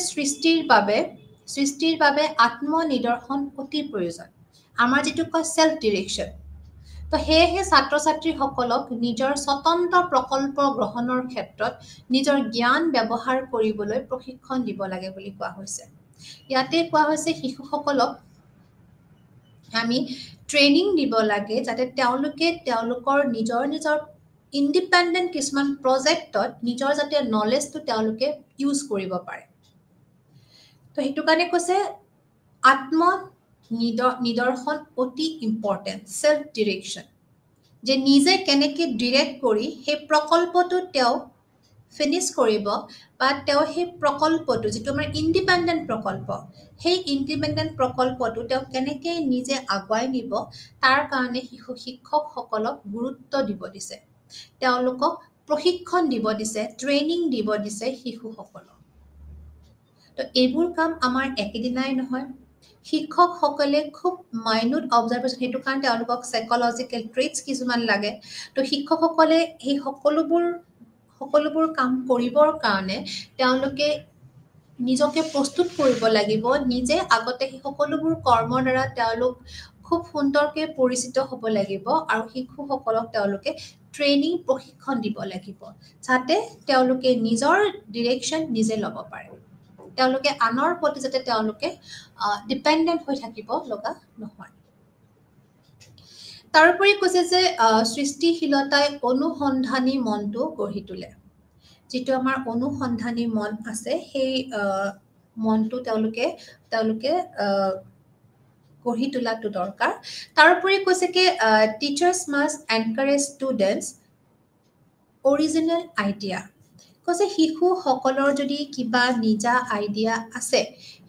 সৃষ্টিৰ বাবে আত্মনিদৰ্শন অতি প্ৰয়োজন আমাৰ যিটো কয় চেল্ফ ডিৰেকশ্যন তো সেয়েহে ছাত্ৰ ছাত্ৰীসকলক নিজৰ স্বতন্ত্ৰ প্ৰকল্প গ্ৰহণৰ ক্ষেত্ৰত নিজৰ জ্ঞান ব্যৱহাৰ কৰিবলৈ প্ৰশিক্ষণ দিব লাগে বুলি কোৱা হৈছে ইয়াতে কোৱা হৈছে শিশুসকলক আমি ট্ৰেইনিং দিব লাগে যাতে তেওঁলোকে তেওঁলোকৰ নিজৰ ইণ্ডিপেণ্ডেণ্ট কিছুমান প্ৰজেক্টত নিজৰ যাতে নলেজটো তেওঁলোকে ইউজ কৰিব পাৰে তো সেইটো কাৰণে কৈছে নিদৰ্শন অতি ইম্পৰ্টেণ্ট চেল্ফ ডিৰেকশ্যন যে নিজে কেনেকৈ ডিৰেক্ট কৰি সেই প্ৰকল্পটো তেওঁ ফিনিছ কৰিব বা তেওঁ সেই প্ৰকল্পটো যিটো আমাৰ ইণ্ডিপেণ্ডেণ্ট প্ৰকল্প সেই ইণ্ডিপেণ্ডেণ্ট প্ৰকল্পটো তেওঁ কেনেকৈ নিজে আগুৱাই নিব তাৰ কাৰণে শিক্ষকসকলক গুৰুত্ব দিব দিছে তেওঁলোকক প্ৰশিক্ষণ দিব দিছে ট্ৰেইনিং দিব দিছে শিশুসকলক তো এইবোৰ কাম আমাৰ একেদিনাই নহয় শিক্ষকসকলে খুব মাইনুট অবজাৰ্ভেশ্যন সেইটো কাৰণে তেওঁলোকক সাইকলজিকেল ট্ৰেটছ কিছুমান লাগে তো শিক্ষকসকলে সেই সকলোবোৰ সকলোবোৰ কাম কৰিবৰ কাৰণে তেওঁলোকে নিজকে প্ৰস্তুত কৰিব লাগিব নিজে আগতে সেই সকলোবোৰ কৰ্মৰ দ্বাৰা তেওঁলোক খুব সুন্দৰকে পৰিচিত হ'ব লাগিব আৰু শিশুসকলক তেওঁলোকে ট্ৰেইনিং প্ৰশিক্ষণ দিব লাগিব যাতে তেওঁলোকে নিজৰ ডিৰেকশ্যন নিজে ল'ব পাৰে তেওঁলোকে আনৰ প্ৰতি যাতে তেওঁলোকে ডিপেণ্ডেণ্ট হৈ থাকিব লগা নহয় তাৰোপৰি কৈছে যে সৃষ্টিশীলতাই অনুসন্ধানী মনটো গঢ়ি তোলে যিটো আমাৰ অনুসন্ধানী মন আছে সেই মনটো তেওঁলোকে গঢ়ি তোলাটো দৰকাৰ তাৰোপৰি কৈছে কি teachers must encourage students original idea কৈছে শিশুসকলৰ যদি কিবা নিজা আইডিয়া আছে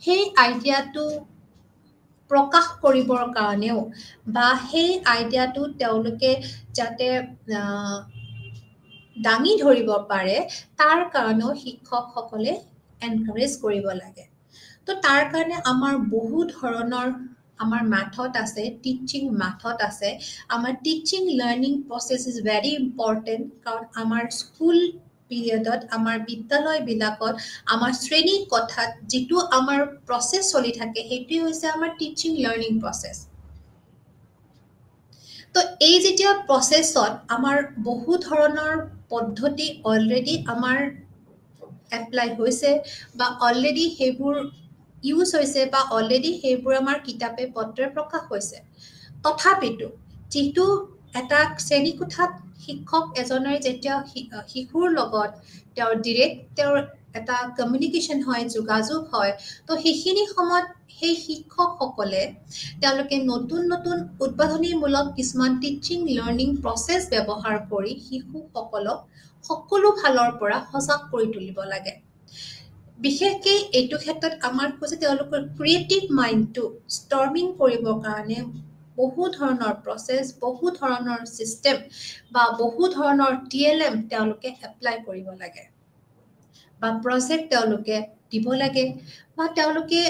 সেই আইডিয়াটো প্ৰকাশ কৰিবৰ কাৰণেও বা সেই আইডিয়াটো তেওঁলোকে যাতে দাঙি ধৰিব পাৰে তাৰ কাৰণেও শিক্ষকসকলে এনকাৰেজ কৰিব লাগে তো তাৰ কাৰণে আমাৰ বহু ধৰণৰ আমাৰ মেথড আছে টিচিং মেথড আছে আমাৰ teaching learning process is very important কাৰণ আমাৰ স্কুল পিৰিয়ডত আমাৰ বিদ্যালয়বিলাকত আমাৰ শ্ৰেণী কোঠাত যিটো আমাৰ প্ৰচেছ চলি থাকে সেইটোৱে হৈছে আমাৰ টিচিং লাৰ্নিং প্ৰচেছ তো এই যেতিয়া প্ৰচেছত আমাৰ বহু ধৰণৰ পদ্ধতি অলৰেডি আমাৰ এপ্লাই হৈছে বা অলৰেডি সেইবোৰ ইউজ হৈছে বা অলৰেডি সেইবোৰ আমাৰ কিতাপে পত্ৰে প্ৰকাশ হৈছে তথাপিতো যিটো এটা শ্ৰেণীকোঠাত শিক্ষক এজনে যেতিয়া শিশুৰ লগত তেওঁৰ এটা কমিউনিকেশ্যন হয় যোগাযোগ হয় তো সেইখিনি সময়ত সেই শিক্ষকসকলে তেওঁলোকে নতুন নতুন উদ্ভাৱনীমূলক কিছুমান টিচিং লাৰ্নিং প্ৰচেছ ব্যৱহাৰ কৰি শিশুসকলক সকলো ফালৰ পৰা সজাগ কৰি তুলিব লাগে বিশেষকৈ এইটো ক্ষেত্ৰত আমাৰ কৈছে তেওঁলোকৰ ক্ৰিয়েটিভ মাইণ্ডটো ষ্টৰ্মিং কৰিবৰ কাৰণে বহু ধৰণৰ প্ৰচেছ বহু ধৰণৰ চিষ্টেম বা বহু ধৰণৰ TLM তেওঁলোকে এপ্লাই কৰিব লাগে বা প্ৰজেক্ট তেওঁলোকে দিব লাগে বা তেওঁলোকে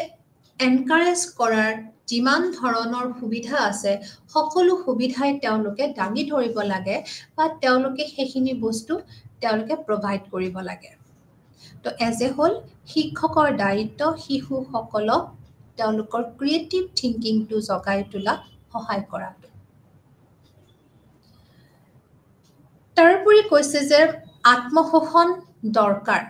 এনকাৰেজ কৰাৰ যিমান ধৰণৰ সুবিধা আছে সকলো সুবিধাই তেওঁলোকে দাঙি ধৰিব লাগে বা তেওঁলোকে সেইখিনি বস্তু তেওঁলোকে প্ৰভাইড কৰিব লাগে তো এজ এ হোল শিক্ষকৰ দায়িত্ব শিশুসকলক তেওঁলোকৰ ক্ৰিয়েটিভ থিংকিংটো জগাই তোলাত সহায় কৰাটো তাৰোপৰি কৈছে যে আত্মশোষণ দৰকাৰ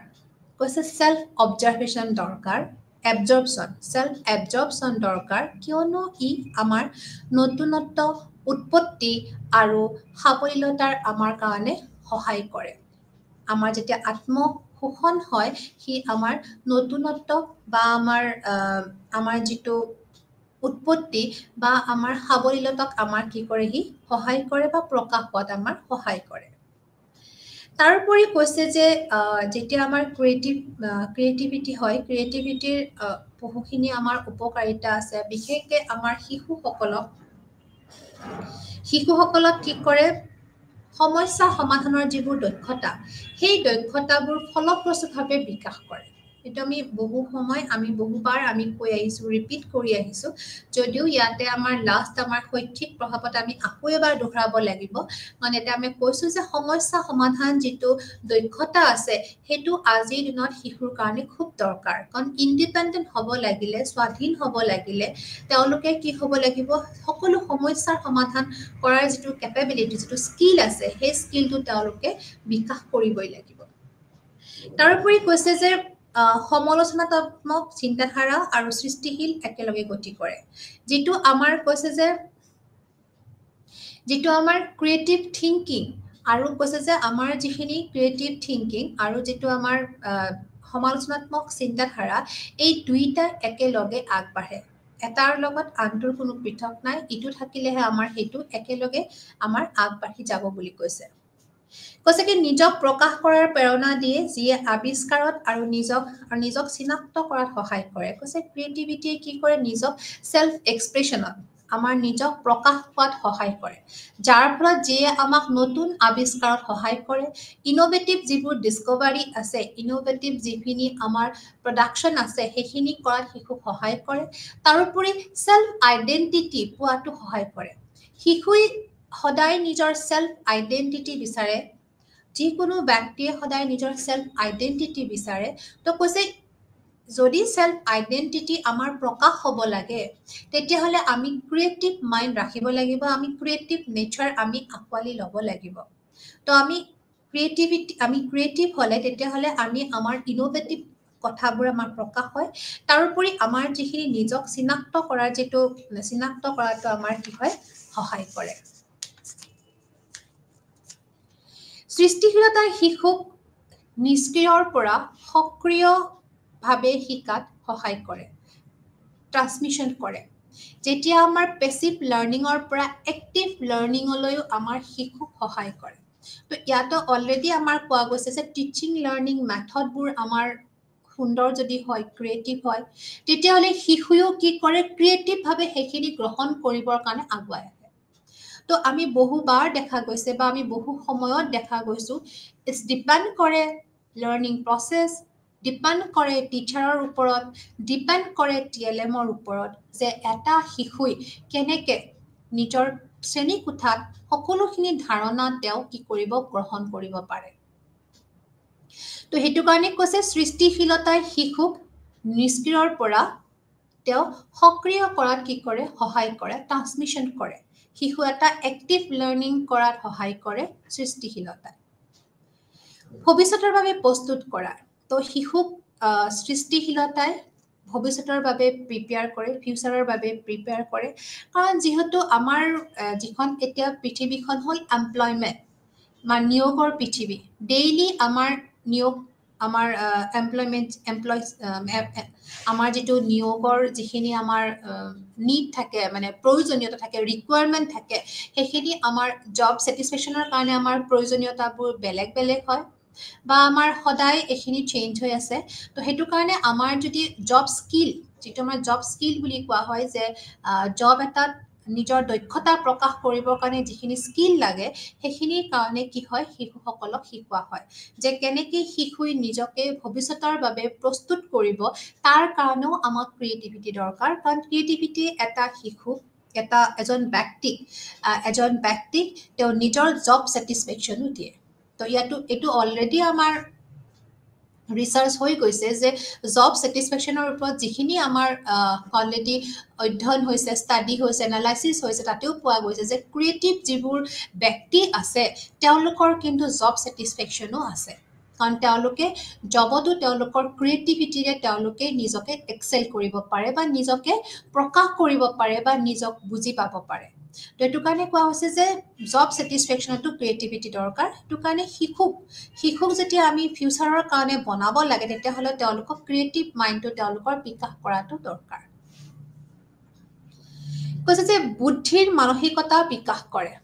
কৈছে সেল্ফ অবজাৰভেশ্যন দৰকাৰ সেল্ফ এবজৰ্পশ্যন দৰকাৰ কিয়নো ই আমাৰ নতুনত্ব উৎপত্তি আৰু সাৱলীলতাৰ আমাৰ কাৰণে সহায় কৰে আমাৰ যেতিয়া আত্মশোষণ হয় সি আমাৰ নতুনত্ব বা আমাৰ যিটো উৎপত্তি বা আমাৰ সাৱলীলতাক আমাৰ কি কৰে সি সহায় কৰে বা প্ৰকাশ পোৱাত আমাৰ সহায় কৰে তাৰোপৰি কৈছে যে যেতিয়া আমাৰ ক্ৰিয়েটিভিটি হয় ক্ৰিয়েটিভিটিৰ বহুখিনি আমাৰ উপকাৰিতা আছে বিশেষকৈ আমাৰ শিশুসকলক কি কৰে সমস্যা সমাধানৰ যিবোৰ দক্ষতা সেই দক্ষতাবোৰ ফলপ্ৰসূভাৱে বিকাশ কৰে এইটো আমি বহুবাৰ আমি কৈ আহিছোঁ ৰিপিট কৰি আহিছোঁ যদিও ইয়াতে আমাৰ শৈক্ষিক প্ৰভাৱত আমি আকৌ এবাৰ দোহৰাব লাগিব কাৰণ এতিয়া আমি কৈছোঁ যে সমস্যা সমাধান যিটো দক্ষতা আছে সেইটো আজিৰ দিনত শিশুৰ কাৰণে খুব দৰকাৰ কাৰণ ইণ্ডিপেণ্ডেণ্ট হ'ব লাগিলে স্বাধীন হ'ব লাগিলে তেওঁলোকে কি হ'ব লাগিব সকলো সমস্যাৰ সমাধান কৰাৰ যিটো কেপেবিলিটি যিটো স্কিল আছে সেই স্কিলটো তেওঁলোকে বিকাশ কৰিবই লাগিব তাৰোপৰি কৈছে যে সমালোচনাত্মক চিন্তাধাৰা আৰু সৃষ্টিশীল একেলগে গতি কৰে যিটো আমাৰ কৈছে যে যিটো আমাৰ ক্ৰিয়েটিভ থিংকিং আৰু কৈছে যে আমাৰ যিখিনি ক্ৰিয়েটিভ থিংকিং আৰু যিটো আমাৰ সমালোচনাত্মক চিন্তাধাৰা এই দুইটা একেলগে আগবাঢ়ে এটাৰ লগত আনটোৰ কোনো পৃথক নাই ইটো থাকিলেহে আমাৰ সেইটো একেলগে আমাৰ আগবাঢ়ি যাব বুলি কৈছে কি নিজক প্ৰকাশ কৰাৰ প্ৰেৰণা দিয়ে যিয়ে আৱিষ্কাৰত আৰু নিজক চিনাক্ত কৰাত সহায় কৰে কৈছে ক্ৰিয়েটিভিটিয়ে কি কৰে নিজক সেল্ফ এক্সপ্ৰেছনত আমাৰ নিজক প্ৰকাশ পোৱাত সহায় কৰে যাৰ ফলত যিয়ে আমাক নতুন আৱিষ্কাৰত সহায় কৰে ইনোভেটিভ যিবোৰ ডিস্কভাৰী আছে ইনোভেটিভ যিখিনি আমাৰ প্ৰডাকশ্যন আছে সেইখিনি কৰাত শিশুক সহায় কৰে তাৰোপৰি সেল্ফ আইডেণ্টিটি পোৱাটো সহায় কৰে শিশুই সদায় নিজৰ সেল্ফ আইডেণ্টিটি বিচাৰে যিকোনো ব্যক্তিয়ে সদায় নিজৰ সেলফ আইডেন্টিটি বিচাৰে তো কৈছে যদি সেলফ আইডেন্টিটি আমাৰ প্ৰকাশ হ'ব লাগে তেতিয়াহ'লে আমি ক্ৰিয়েটিভ মাইণ্ড ৰাখিব লাগিব আমি ক্ৰিয়েটিভ নেচাৰ আমি আকোৱালি ল'ব লাগিব তো আমি ক্ৰিয়েটিভ হ'লে তেতিয়াহ'লে আমি আমাৰ ইনোভেটিভ কথাবোৰ আমাৰ প্ৰকাশ হয় তাৰোপৰি আমাৰ যিখিনি নিজক চিনাক্ত কৰাটো আমাৰ কি হয় সহায় কৰে সৃষ্টিশীলতাই শিশুক নিষ্ক্ৰিয়ৰ পৰা সক্ৰিয়ভাৱে শিকাত সহায় কৰে ট্ৰান্সমিশ্যন কৰে যেতিয়া আমাৰ পেছিভ লাৰ্ণিঙৰ পৰা এক্টিভ লাৰ্ণিঙলৈও আমাৰ শিশুক সহায় কৰে তো ইয়াতো অলৰেডি আমাৰ কোৱা গৈছে যে টিচিং লাৰ্ণিং মেথডবোৰ আমাৰ সুন্দৰ যদি হয় ক্ৰিয়েটিভ হয় তেতিয়াহ'লে শিশুৱেও কি কৰে ক্ৰিয়েটিভভাৱে সেইখিনি গ্ৰহণ কৰিবৰ কাৰণে আগুৱাই আহে তো আমি বহুবাৰ দেখা গৈছে বা আমি বহু সময়ত দেখা গৈছোঁ ইটছ ডিপেণ্ড কৰে লাৰ্ণিং প্ৰচেছ ডিপেণ্ড কৰে টিচাৰৰ ওপৰত ডিপেণ্ড কৰে TLMৰ ওপৰত যে এটা শিশুই কেনেকৈ নিজৰ শ্ৰেণীকোঠাত সকলোখিনি ধাৰণা তেওঁ কি কৰিব গ্ৰহণ কৰিব পাৰে তো সেইটো কাৰণে কৈছে সৃষ্টিশীলতাই শিশুক নিষ্ক্ৰিয়ৰ পৰা তেওঁ সক্ৰিয় কৰাত কি কৰে সহায় কৰে ট্ৰান্সমিশ্যন কৰে শিশু এটা এক্টিভ লাৰ্ণিং কৰাত সহায় কৰে সৃষ্টিশীলতাই ভৱিষ্যতৰ বাবে প্ৰস্তুত কৰা তো শিশুক সৃষ্টিশীলতাই ভৱিষ্যতৰ বাবে প্ৰিপেয়াৰ কৰে ফিউচাৰৰ বাবে প্ৰিপেয়াৰ কৰে কাৰণ যিহেতু আমাৰ যিখন এতিয়া পৃথিৱীখন হ'ল এমপ্লয়মেণ্ট বা নিয়োগৰ পৃথিৱী ডেইলি আমাৰ নিয়োগ আমাৰ আমাৰ যিটো নিয়োগৰ যিখিনি আমাৰ নিড থাকে মানে প্ৰয়োজনীয়তা থাকে ৰিকুৱাৰমেণ্ট থাকে সেইখিনি আমাৰ জব ছেটিছফেকশ্যনৰ কাৰণে আমাৰ প্ৰয়োজনীয়তাবোৰ বেলেগ বেলেগ হয় বা আমাৰ সদায় এইখিনি চেঞ্জ হৈ আছে তো সেইটো কাৰণে আমাৰ যদি জব স্কিল যিটো আমাৰ জব স্কিল বুলি কোৱা হয় যে জব এটাত নিজৰ দক্ষতা প্ৰকাশ কৰিবৰ কাৰণে যিখিনি স্কিল লাগে সেইখিনিৰ কাৰণে কি হয় শিশুসকলক শিকোৱা হয় যে কেনেকৈ শিশুই নিজকে ভৱিষ্যতৰ বাবে প্ৰস্তুত কৰিব তাৰ কাৰণেও আমাক ক্ৰিয়েটিভিটি দৰকাৰ কাৰণ ক্ৰিয়েটিভিটি এটা শিশুক এজন ব্যক্তিক তেওঁ নিজৰ জব ছেটিছফেকশ্যনো দিয়ে তো এইটো অলৰেডি আমাৰ ৰিচাৰ্চ হৈ গৈছে যে জব ছেটিছফেকশ্যনৰ ওপৰত যিখিনি আমাৰ অলৰেডি অধ্যয়ন হৈছে ষ্টাডি হৈছে এনালাইচিছ হৈছে তাতেও পোৱা গৈছে যে ক্ৰিয়েটিভ যিবোৰ ব্যক্তি আছে তেওঁলোকৰ কিন্তু জব ছেটিছফেকশ্যনো আছে কাৰণ তেওঁলোকে জবতো তেওঁলোকৰ ক্ৰিয়েটিভিটিৰে তেওঁলোকে নিজকে এক্সেল কৰিব পাৰে বা নিজকে প্ৰকাশ কৰিব পাৰে বা নিজক বুজি পাব পাৰে তো এইটো কাৰণে কোৱা হৈছে যে জব ছেটিছফেকশ্যনতো ক্ৰিয়েটিভিটি দৰকাৰ সেইটো কাৰণে শিশুক যেতিয়া আমি ফিউচাৰৰ কাৰণে বনাব লাগে তেতিয়াহ'লে তেওঁলোকক ক্ৰিয়েটিভ মাইণ্ডটো তেওঁলোকৰ বিকাশ কৰাটো দৰকাৰ কৈছে যে বুদ্ধিৰ মানসিকতা বিকাশ কৰে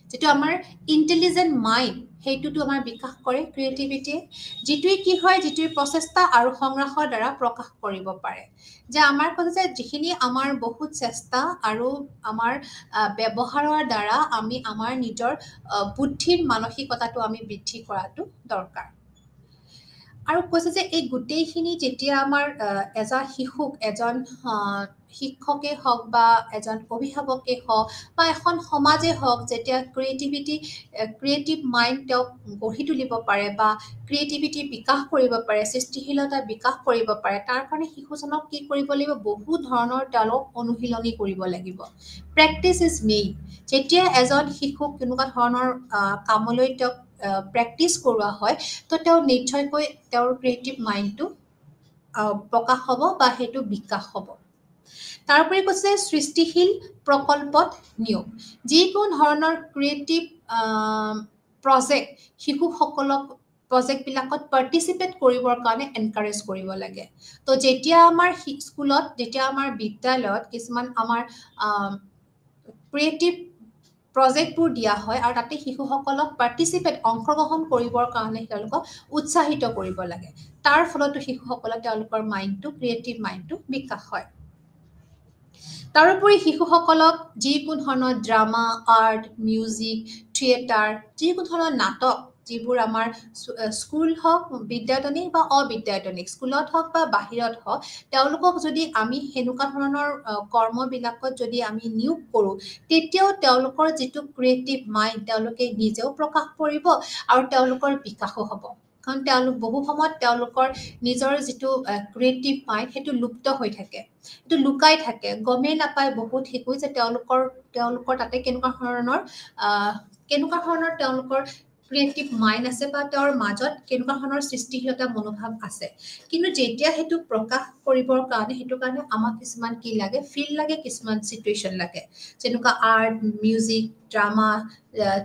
যিটো আমাৰ ইণ্টেলিজেণ্ট মাইণ্ড সেইটোতো আমাৰ বিকাশ কৰে ক্ৰিয়েটিভিটিয়ে যিটোৱে কি হয় যিটোৱে প্ৰচেষ্টা আৰু সংগ্ৰাহৰ দ্বাৰা প্ৰকাশ কৰিব পাৰে যে আমাৰ কৈছে যে যিখিনি আমাৰ বহুত চেষ্টা আৰু আমাৰ ব্যৱহাৰৰ দ্বাৰা আমি আমাৰ নিজৰ বুদ্ধিৰ মানসিকতাটো আমি বৃদ্ধি কৰাটো দৰকাৰ আৰু কৈছে যে এই গোটেইখিনি যেতিয়া আমাৰ এজন শিক্ষকেই হওক বা এজন অভিভাৱকেই হওক বা এখন সমাজেই হওক যেতিয়া ক্ৰিয়েটিভ মাইণ্ড তেওঁক গঢ়ি তুলিব পাৰে বা ক্ৰিয়েটিভিটি বিকাশ কৰিব পাৰে সৃষ্টিশীলতা বিকাশ কৰিব পাৰে তাৰ কাৰণে শিশুজনক কি কৰিব লাগিব বহু ধৰণৰ তেওঁলোক অনুশীলনী কৰিব লাগিব প্ৰেক্টিচ ইজ মেইন যেতিয়া এজন শিশুক তেনেকুৱা ধৰণৰ কামলৈ তেওঁক প্ৰেক্টিচ কৰোৱা হয় তো তেওঁ নিশ্চয়কৈ তেওঁৰ ক্ৰিয়েটিভ মাইণ্ডটো প্ৰকাশ হ'ব বা সেইটো বিকাশ হ'ব তাৰোপৰি কৈছে সৃষ্টিশীল প্ৰকল্পত নিয়োগ যিকোনো ধৰণৰ ক্ৰিয়েটিভ প্ৰজেক্ট শিশুসকলক প্ৰজেক্টবিলাকত পাৰ্টিচিপেট কৰিবৰ কাৰণে এনকাৰেজ কৰিব লাগে তো যেতিয়া আমাৰ স্কুলত যেতিয়া আমাৰ বিদ্যালয়ত কিছুমান আমাৰ ক্ৰিয়েটিভ প্ৰজেক্টবোৰ দিয়া হয় আৰু তাতে শিশুসকলক অংশগ্ৰহণ কৰিবৰ কাৰণে তেওঁলোকক উৎসাহিত কৰিব লাগে তাৰ ফলতো শিশুসকলৰ তেওঁলোকৰ ক্ৰিয়েটিভ মাইণ্ডটো বিকাশ হয় তাৰোপৰি শিশুসকলক যিকোনো ধৰণৰ ড্ৰামা আৰ্ট মিউজিক থিয়েটাৰ যিকোনো ধৰণৰ নাটক যিবোৰ আমাৰ স্কুল হওক বিদ্যায়তনিক বা অবিদ্যায়তনিক স্কুলত হওক বা বাহিৰত হওক তেওঁলোকক যদি আমি সেনেকুৱা ধৰণৰ কৰ্মবিলাকত যদি আমি নিয়োগ কৰোঁ তেতিয়াও তেওঁলোকৰ যিটো ক্ৰিয়েটিভ মাইণ্ড তেওঁলোকে নিজেও প্ৰকাশ কৰিব আৰু তেওঁলোকৰ বিকাশো হ'ব কাৰণ তেওঁলোক বহু সময়ত তেওঁলোকৰ নিজৰ যিটো ক্ৰিয়েটিভ মাইণ্ড সেইটো লুপ্ত হৈ থাকে এইটো লুকাই থাকে গমেই নাপায় বহুত শিকো যে তেওঁলোকৰ তাতে কেনেকুৱা ধৰণৰ তেওঁলোকৰ ক্ৰিয়েটিভ মাইণ্ড আছে বা তেওঁৰ মাজত কেনেকুৱা ধৰণৰ সৃষ্টিশীলতা মনোভাৱ আছে কিন্তু যেতিয়া সেইটো প্ৰকাশ কৰিবৰ কাৰণে সেইটো কাৰণে আমাক কিছুমান কি লাগে ফিল লাগে কিছুমান চিটুৱেশ্যন লাগে যেনেকুৱা আৰ্ট মিউজিক ড্ৰামা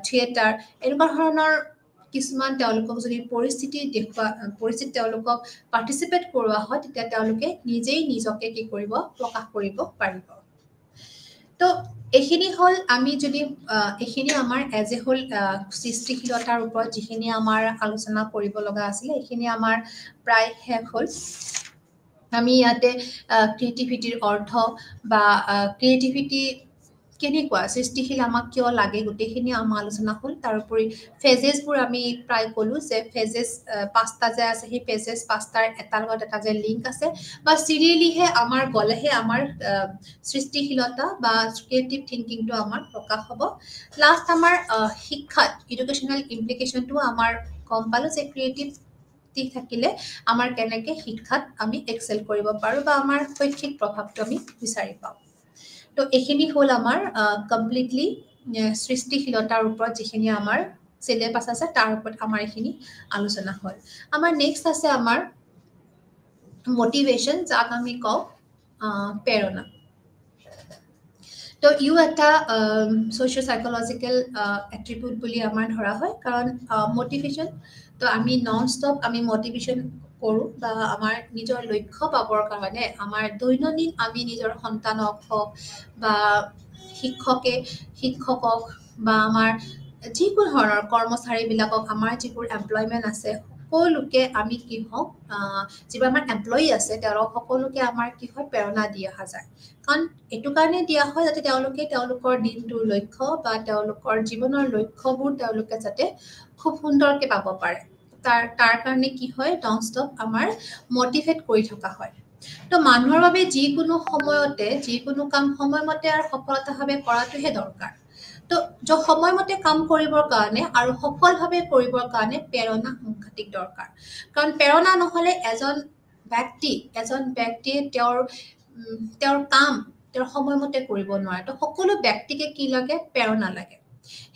থিয়েটাৰ এনেকুৱা ধৰণৰ কিছুমান তেওঁলোকক যদি পৰিস্থিতি তেওঁলোকক পাৰ্টিচিপেট কৰোৱা হয় তেতিয়া তেওঁলোকে নিজেই নিজকে কি কৰিব প্ৰকাশ কৰিব পাৰিব তো এইখিনি হ'ল আমি যদি এইখিনি আমাৰ এজ এ হ'ল সৃষ্টিশীলতাৰ ওপৰত যিখিনি আমাৰ আলোচনা কৰিব লগা আছিলে এইখিনি আমাৰ প্ৰায় শেষ হ'ল আমি ইয়াতে ক্ৰিয়েটিভিটিৰ অৰ্থ বা ক্ৰিয়েটিভিটি কেনেকুৱা সৃষ্টিশীল আমাক কিয় লাগে গোটেইখিনি আমাৰ আলোচনা হ'ল তাৰোপৰি ফেজেছবোৰ আমি প্ৰায় ক'লোঁ যে ফেজেছ পাঁচটা যে আছে সেই ফেজেছ পাঁচটাৰ এটাৰ লগত এটা যে লিংক আছে বা চিৰিয়েলিহে আমাৰ গ'লেহে আমাৰ সৃষ্টিশীলতা বা ক্ৰিয়েটিভ থিংকিংটো আমাৰ প্ৰকাশ হ'ব লাষ্ট আমাৰ শিক্ষাত এডুকেশ্যনেল ইমপ্লিকেশ্যনটো আমাৰ গম পালোঁ যে ক্ৰিয়েটিভ থাকিলে আমাৰ কেনেকৈ শিক্ষাত আমি এক্সেল কৰিব পাৰোঁ বা আমাৰ শৈক্ষিক প্ৰভাৱটো আমি বিচাৰি পাওঁ তো এইখিনি হ'ল আমাৰ কমপ্লিটলি সৃষ্টিশীলতাৰ ওপৰত যিখিনি আমাৰ চিলেবাছ আছে তাৰ ওপৰত আমাৰ এইখিনি আলোচনা হ'ল আমাৰ নেক্সট আছে আমাৰ মটিভেশ্যন যাক আমি কওঁ প্ৰেৰণা তো ইউ এটা ছ'চিঅ' চাইকলজিকেল এট্ৰিবিউট বুলি আমাৰ ধৰা হয় কাৰণ মটিভেশ্যন তো আমি নন ষ্টপ আমি মটিভেশ্যন কৰোঁ বা আমাৰ নিজৰ লক্ষ্য পাবৰ কাৰণে আমাৰ দৈনন্দিন আমি নিজৰ সন্তানক হওক বা শিক্ষকক বা আমাৰ যিকোনো ধৰণৰ কৰ্মচাৰীবিলাকক আমাৰ যিবোৰ এমপ্লয়মেণ্ট আছে সকলোকে আমি কি হওক যিবোৰ আমাৰ এমপ্লয়ী আছে তেওঁলোক সকলোকে আমাৰ কি হয় প্ৰেৰণা দি অহা যায় কাৰণ এইটো কাৰণে দিয়া হয় যাতে তেওঁলোকে তেওঁলোকৰ দিনটোৰ লক্ষ্য বা তেওঁলোকৰ জীৱনৰ লক্ষ্যবোৰ তেওঁলোকে যাতে খুব সুন্দৰকৈ পাব পাৰে তাৰ কাৰণে কি হয় নন ষ্টপ আমাৰ মটিভেট কৰি থকা হয় তো মানুহৰ বাবে যিকোনো সময়তে যিকোনো কাম সময়মতে আৰু সফলতাভাৱে কৰাটোহে দৰকাৰ তো সময়মতে কাম কৰিবৰ কাৰণে আৰু সফলভাৱে কৰিবৰ কাৰণে প্ৰেৰণা সাংঘাতিক দৰকাৰ কাৰণ প্ৰেৰণা নহ'লে এজন ব্যক্তিয়ে তেওঁৰ কাম তেওঁৰ সময়মতে কৰিব নোৱাৰে তো সকলো ব্যক্তিকে কি লাগে প্ৰেৰণা লাগে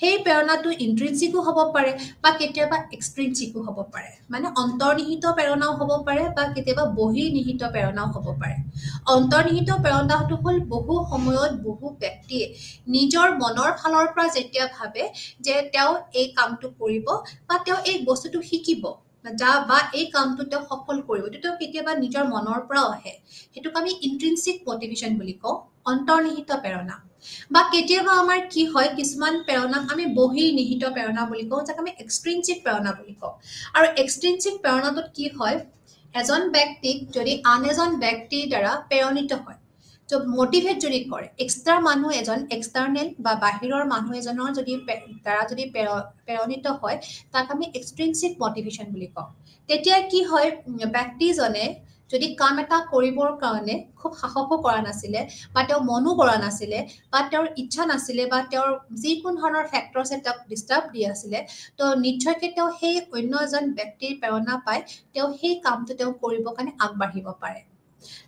সেই প্ৰেৰণাটো ইন্ট্ৰিনচিকো হ'ব পাৰে বা কেতিয়াবা এক্সট্ৰিনচিকো হ'ব পাৰে মানে অন্তৰ্নিহিত প্ৰেৰণাও হ'ব পাৰে বা কেতিয়াবা বহিৰ্নিহিত প্ৰেৰণাও হ'ব পাৰে অন্তৰ্নিহিত প্ৰেৰণাটো হ'ল বহু সময়ত বহু ব্যক্তিয়ে নিজৰ মনৰ ফালৰ পৰা যেতিয়া ভাবে যে তেওঁ এই কামটো কৰিব বা তেওঁ এই বস্তুটো শিকিব বা এই কামটো তেওঁ সফল কৰিব এইটো তেওঁ কেতিয়াবা নিজৰ মনৰ পৰাও আহে সেইটোক আমি ইন্ট্ৰিনচিক মটিভেশ্যন বুলি কওঁ অন্তৰ্নিহিত প্ৰেৰণা বা কেতিয়াবা আমাৰ কি হয় কিছুমান প্ৰেৰণাক আমি বহিৰ্নিহিত প্ৰেৰণা বুলি কওঁ যাক আমি এক্সট্ৰিনচিক প্ৰেৰণা বুলি কওঁ আৰু এক্সট্ৰিনচিক প্ৰেৰণাটোত কি হয় এজন ব্যক্তিক যদি আন এজন ব্যক্তিৰ দ্বাৰা প্ৰেৰণিত হয় তো মটিভেট যদি কৰে এক্সটাৰ্নেল বা বাহিৰৰ মানুহ এজনৰ দ্বাৰা যদি প্ৰেৰণিত হয় তাক আমি এক্সট্ৰিনচিক মটিভেশ্যন বুলি কওঁ তেতিয়া কি হয় ব্যক্তিজনে যদি কাম এটা কৰিবৰ কাৰণে খুব সাহসো কৰা নাছিলে বা তেওঁ মনো কৰা নাছিলে বা তেওঁৰ ইচ্ছা নাছিলে বা তেওঁৰ যিকোনো ধৰণৰ ফেক্টৰছে তেওঁক ডিষ্টাৰ্ব দি আছিলে তো নিশ্চয়কৈ তেওঁ সেই অন্য এজন ব্যক্তিৰ প্ৰেৰণা পাই তেওঁ সেই কামটো তেওঁ কৰিবৰ কাৰণে আগবাঢ়িব পাৰে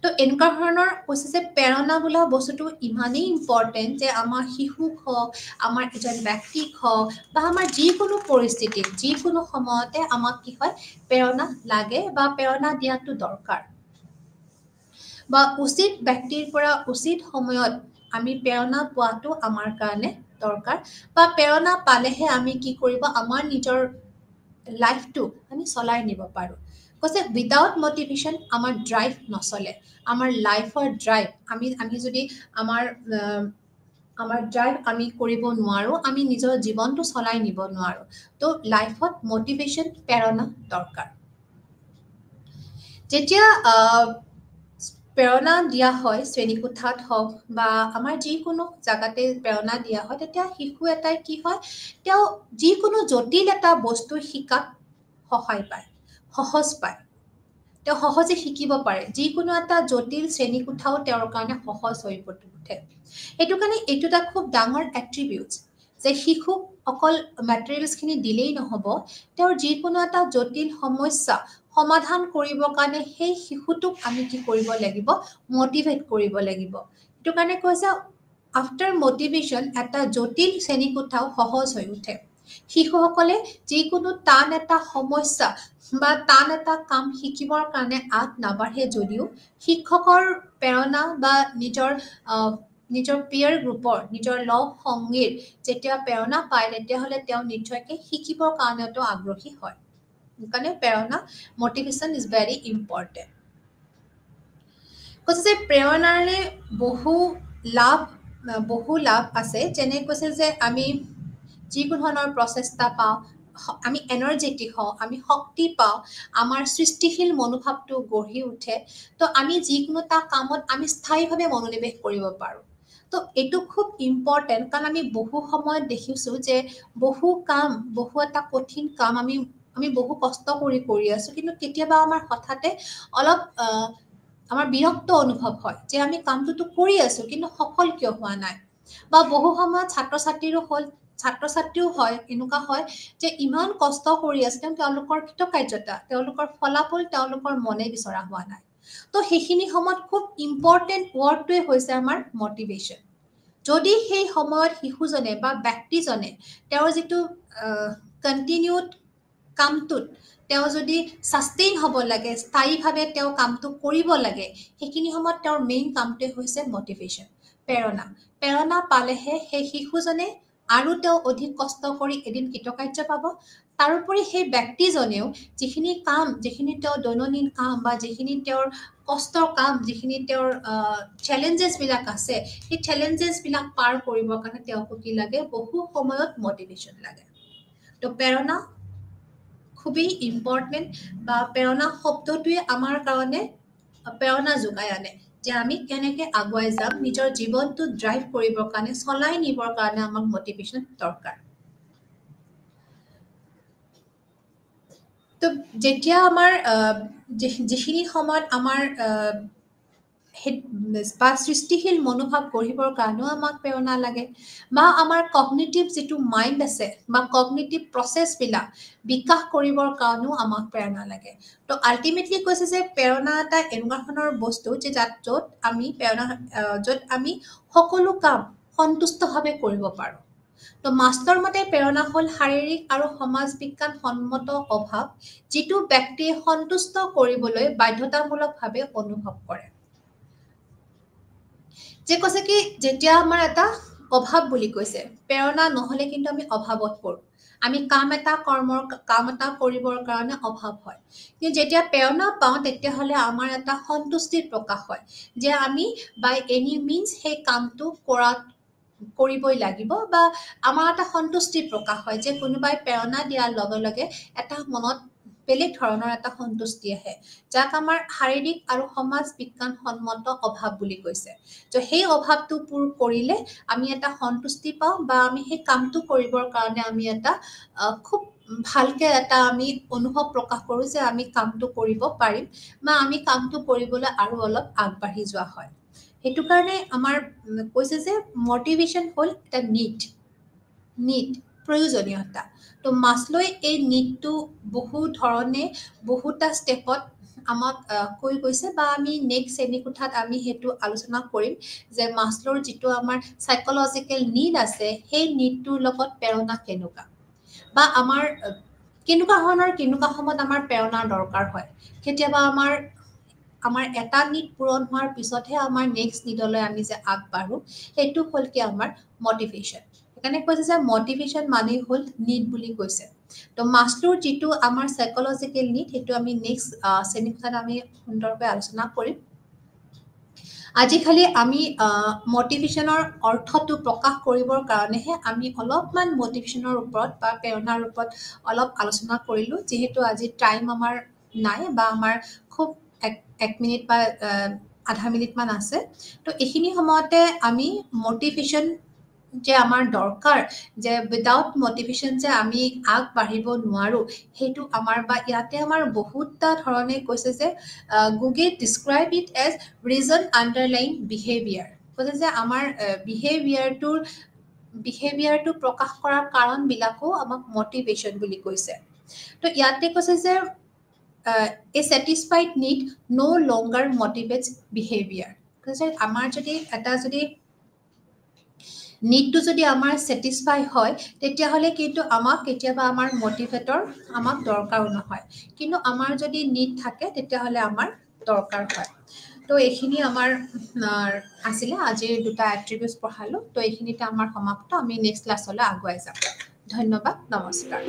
তো এনেকুৱা ধৰণৰ কৈছে যে প্ৰেৰণা বোলা বস্তুটো ইমানেই ইম্পৰ্টেণ্ট যে আমাৰ শিশুক হওক আমাৰ এজন ব্যক্তিক হওক বা আমাৰ যিকোনো পৰিস্থিতিত যিকোনো সময়তে আমাক কি হয় প্ৰেৰণা লাগে বা প্ৰেৰণা দিয়াটো দৰকাৰ বা উচিত ব্যক্তিৰ পৰা উচিত সময়ত আমি প্ৰেৰণা পোৱাটো আমাৰ কাৰণে দৰকাৰ বা প্ৰেৰণা পালেহে আমি কি কৰিব আমাৰ নিজৰ লাইফটো আমি চলাই নিব পাৰোঁ কৈছে উইদাউট মটিভেশ্যন আমাৰ ড্ৰাইভ নচলে আমাৰ লাইফৰ ড্ৰাইভ আমি যদি আমাৰ ড্ৰাইভ আমি কৰিব নোৱাৰোঁ আমি নিজৰ জীৱনটো চলাই নিব নোৱাৰোঁ তো লাইফত মটিভেশ্যন প্ৰেৰণা দৰকাৰ যেতিয়া প্ৰেৰণা দিয়া হয় শ্ৰেণীকোঠাত হওক বা আমাৰ যিকোনো জাগাতে প্ৰেৰণা দিয়া হয় তেতিয়া শিশু এটাই কি হয় তেওঁ যিকোনো জটিল এটা বস্তু শিকাত সহায় পায় সহজ পায় তেওঁ সহজে শিকিব পাৰে যিকোনো এটা জটিল শ্ৰেণীকোঠাও তেওঁৰ কাৰণে সহজ হৈ উঠে সেইটো কাৰণে এইটো এটা খুব ডাঙৰ এট্ৰিবিউটছ যে শিশুক অকল মেটেৰিয়েলছখিনি দিলেই নহ'ব তেওঁৰ যিকোনো এটা জটিল সমস্যা সমাধান কৰিবৰ কাৰণে সেই শিশুটোক আমি কি কৰিব লাগিব মটিভেট কৰিব লাগিব সেইটো কাৰণে কৈছে আফটাৰ মটিভেশ্যন এটা জটিল শ্ৰেণীকোঠাও সহজ হৈ উঠে শিশুসকলে যিকোনো টান এটা সমস্যা বা টান এটা কাম শিকিবৰ কাৰণে আগ নাবাঢ়ে যদিও শিক্ষকৰ প্ৰেৰণা বা নিজৰ পিয়াৰ গ্ৰুপৰ নিজৰ লগ সংগীৰ যেতিয়া প্ৰেৰণা পায় তেতিয়াহ'লে তেওঁ নিশ্চয়কৈ শিকিবৰ কাৰণেতো আগ্ৰহী হয় সেইকাৰণে প্ৰেৰণা মটিভেশ্যন ইজ ভেৰি ইম্পৰ্টেণ্ট কৈছে যে প্ৰেৰণাৰে বহু লাভ আছে যেনে কৈছে যে আমি যিকোনো ধৰণৰ প্ৰচেষ্টা পাওঁ আমি এনাৰ্জেটিক হওঁ আমি শক্তি পাওঁ আমাৰ সৃষ্টিশীল মনোভাৱটো গঢ়ি উঠে তো আমি যিকোনো এটা কামত আমি স্থায়ীভাৱে মনোনিৱেশ কৰিব পাৰোঁ তো এইটো খুব ইম্পৰ্টেণ্ট কাৰণ আমি বহু সময়ত দেখিছোঁ যে বহু এটা কঠিন কাম আমি বহু কষ্ট কৰি আছোঁ কিন্তু কেতিয়াবা আমাৰ হঠাতে অলপ আমাৰ বিৰক্ত অনুভৱ হয় যে আমি কামটোতো কৰি আছোঁ কিন্তু সফল কিয় হোৱা নাই বা বহু সময়ত ছাত্ৰ ছাত্ৰীও হয় এনেকুৱা হয় যে ইমান কষ্ট কৰি আছে কিন্তু তেওঁলোকৰ কৃতকাৰ্যতা তেওঁলোকৰ ফলাফল তেওঁলোকৰ মনে বিচৰা হোৱা নাই তো সেইখিনি সময়ত খুব ইম্পৰ্টেণ্ট ৱৰ্ডটোৱে হৈছে আমাৰ মটিভেশ্যন যদি সেই সময়ত শিশুজনে বা ব্যক্তিজনে তেওঁৰ যিটো কণ্টিনিউড কামটোত তেওঁ যদি ছাষ্টেইন হ'ব লাগে স্থায়ীভাৱে তেওঁ কামটো কৰিব লাগে সেইখিনি সময়ত তেওঁৰ মেইন কামটোৱে হৈছে মটিভেশ্যন প্ৰেৰণা পালেহে সেই শিশুজনে আৰু তেওঁ অধিক কষ্ট কৰি এদিন কৃতকাৰ্য পাব তাৰোপৰি সেই ব্যক্তিজনেও যিখিনি তেওঁৰ দৈনন্দিন কাম বা যিখিনি তেওঁৰ কষ্টৰ কাম যিখিনি তেওঁৰ চেলেঞ্জেছবিলাক আছে সেই চেলেঞ্জেছবিলাক পাৰ কৰিবৰ কাৰণে তেওঁকো কি লাগে বহু সময়ত মটিভেশ্যন লাগে তো প্ৰেৰণা খুবেই ইম্পৰ্টেণ্ট বা প্ৰেৰণা শব্দটোৱে আমাৰ কাৰণে প্ৰেৰণা যোগাই আনে যে আমি কেনেকৈ আগুৱাই যাম নিজৰ জীৱনটো ড্ৰাইভ কৰিবৰ কাৰণে চলাই নিবৰ কাৰণে আমাক মটিভেশ্যন দৰকাৰ তো যেতিয়া আমাৰ যিখিনি সময়ত আমাৰ বা সৃষ্টিশীল মনোভাৱ গঢ়িবৰ কাৰণেও আমাক প্ৰেৰণা লাগে বা আমাৰ কগনিটিভ যিটো মাইণ্ড আছে বা কগনিটিভ প্ৰচেছবিলাক বিকাশ কৰিবৰ কাৰণেও আমাক প্ৰেৰণা লাগে তো আল্টিমেটলি কৈছে যে প্ৰেৰণা এটা এনেকুৱা ধৰণৰ বস্তু যে য'ত আমি সকলো কাম সন্তুষ্টভাৱে কৰিব পাৰোঁ তো মাষ্টৰ মতে প্ৰেৰণা হ'ল শাৰীৰিক আৰু সমাজ বিজ্ঞান সন্মত অভাৱ যিটো ব্যক্তিয়ে সন্তুষ্ট কৰিবলৈ বাধ্যতামূলকভাৱে অনুভৱ কৰে যে কৈছে কি যেতিয়া আমাৰ এটা অভাৱ বুলি কৈছে প্ৰেৰণা নহ'লে কিন্তু আমি অভাৱত পৰোঁ আমি কাম এটা কৰিবৰ কাৰণে অভাৱ হয় কিন্তু যেতিয়া প্ৰেৰণা পাওঁ তেতিয়াহ'লে আমাৰ এটা সন্তুষ্টিৰ প্ৰকাশ হয় যে আমি বাই এনি মিনছ সেই কামটো কৰিবই লাগিব বা আমাৰ এটা সন্তুষ্টিৰ প্ৰকাশ হয় যে কোনোবাই প্ৰেৰণা দিয়াৰ লগে লগে এটা মনত বেলেগ ধৰণৰ এটা সন্তুষ্টি আহে যাক আমাৰ শাৰীৰিক আৰু সমাজ বিজ্ঞান সন্মত অভাৱ বুলি কৈছে তো সেই অভাৱটো পূৰ কৰিলে আমি এটা সন্তুষ্টি পাওঁ বা আমি সেই কামটো কৰিবৰ কাৰণে আমি এটা খুব ভালকৈ এটা আমি অনুভৱ প্ৰকাশ কৰোঁ যে আমি কামটো কৰিব পাৰিম বা আমি কামটো কৰিবলৈ আৰু অলপ আগবাঢ়ি যোৱা হয় সেইটো কাৰণে আমাৰ কৈছে যে মটিভেশ্যন হ'ল এটা নিড প্ৰয়োজনীয়তা তো মাছলৈ এই নিডটো বহু ধৰণে বহুটা ষ্টেপত আমাক কৈ গৈছে বা আমি নেক্সট শ্ৰেণীকোঠাত আমি সেইটো আলোচনা কৰিম যে মাছলৰ যিটো আমাৰ চাইকলজিকেল নিড আছে সেই নিডটোৰ লগত প্ৰেৰণা কেনেকুৱা বা আমাৰ কেনেকুৱা সময়ত আমাৰ প্ৰেৰণাৰ দৰকাৰ হয় কেতিয়াবা আমাৰ এটা নিড পূৰণ হোৱাৰ পিছতহে আমাৰ নেক্সট নিডলৈ আমি যে আগবাঢ়োঁ সেইটো হ'ল কি আমাৰ মটিভেশ্যন সেইকাৰণে কৈছে যে মটিভেশ্যন মানেই হ'ল নিড বুলি কৈছে তো মাছলোৰ যিটো আমাৰ চাইকলজিকেল নিড সেইটো আমি নেক্সট শ্ৰেণীকোঠাত আমি সুন্দৰকৈ আলোচনা কৰিম আজি খালি আমি মটিভেশ্যনৰ অৰ্থটো প্ৰকাশ কৰিবৰ কাৰণেহে আমি অলপমান মটিভেশ্যনৰ ওপৰত বা প্ৰেৰণাৰ ওপৰত অলপ আলোচনা কৰিলোঁ যিহেতু আজি টাইম আমাৰ নাই বা আমাৰ খুব এক মিনিট বা আধা মিনিটমান আছে তো এইখিনি সময়তে আমি মটিভেশ্যন যে আমাৰ দৰকাৰ যে উইদাউট মটিভেশ্যন যে আমি আগবাঢ়িব নোৱাৰো সেইটো আমাৰ বা ইয়াতে আমাৰ বহুতটা ধৰণে কৈছে যে গুগে describe it as reason underline behaviour কৈছে যে আমাৰ বিহেভিয়াৰটো প্ৰকাশ কৰাৰ কাৰণবিলাকো আমাক মটিভেশ্যন বুলি কৈছে তো ইয়াতে কৈছে যে a satisfied need no longer motivates behavior কৈছে আমাৰ যদি এটা যদি নিডটো যদি আমাৰ স্যাটিসফাই হয় তেতিয়াহলে কিন্তু আমাক কেতিয়াবা আমাৰ মোটিভেটৰ আমাক দৰকাৰো নহয় কিন্তু আমাৰ যদি নিড থাকে তেতিয়াহলে আমাৰ দৰকাৰ হয় তো এইখিনি আমাৰ আছিলে আজিৰ দুটা এট্ৰিবিউটস পঢ়ালো তো এইখিনিতে আমাৰ সমাপ্ত আমি নেক্সট ক্লাছলৈ আগুৱাই যাম ধন্যবাদ নমস্কাৰ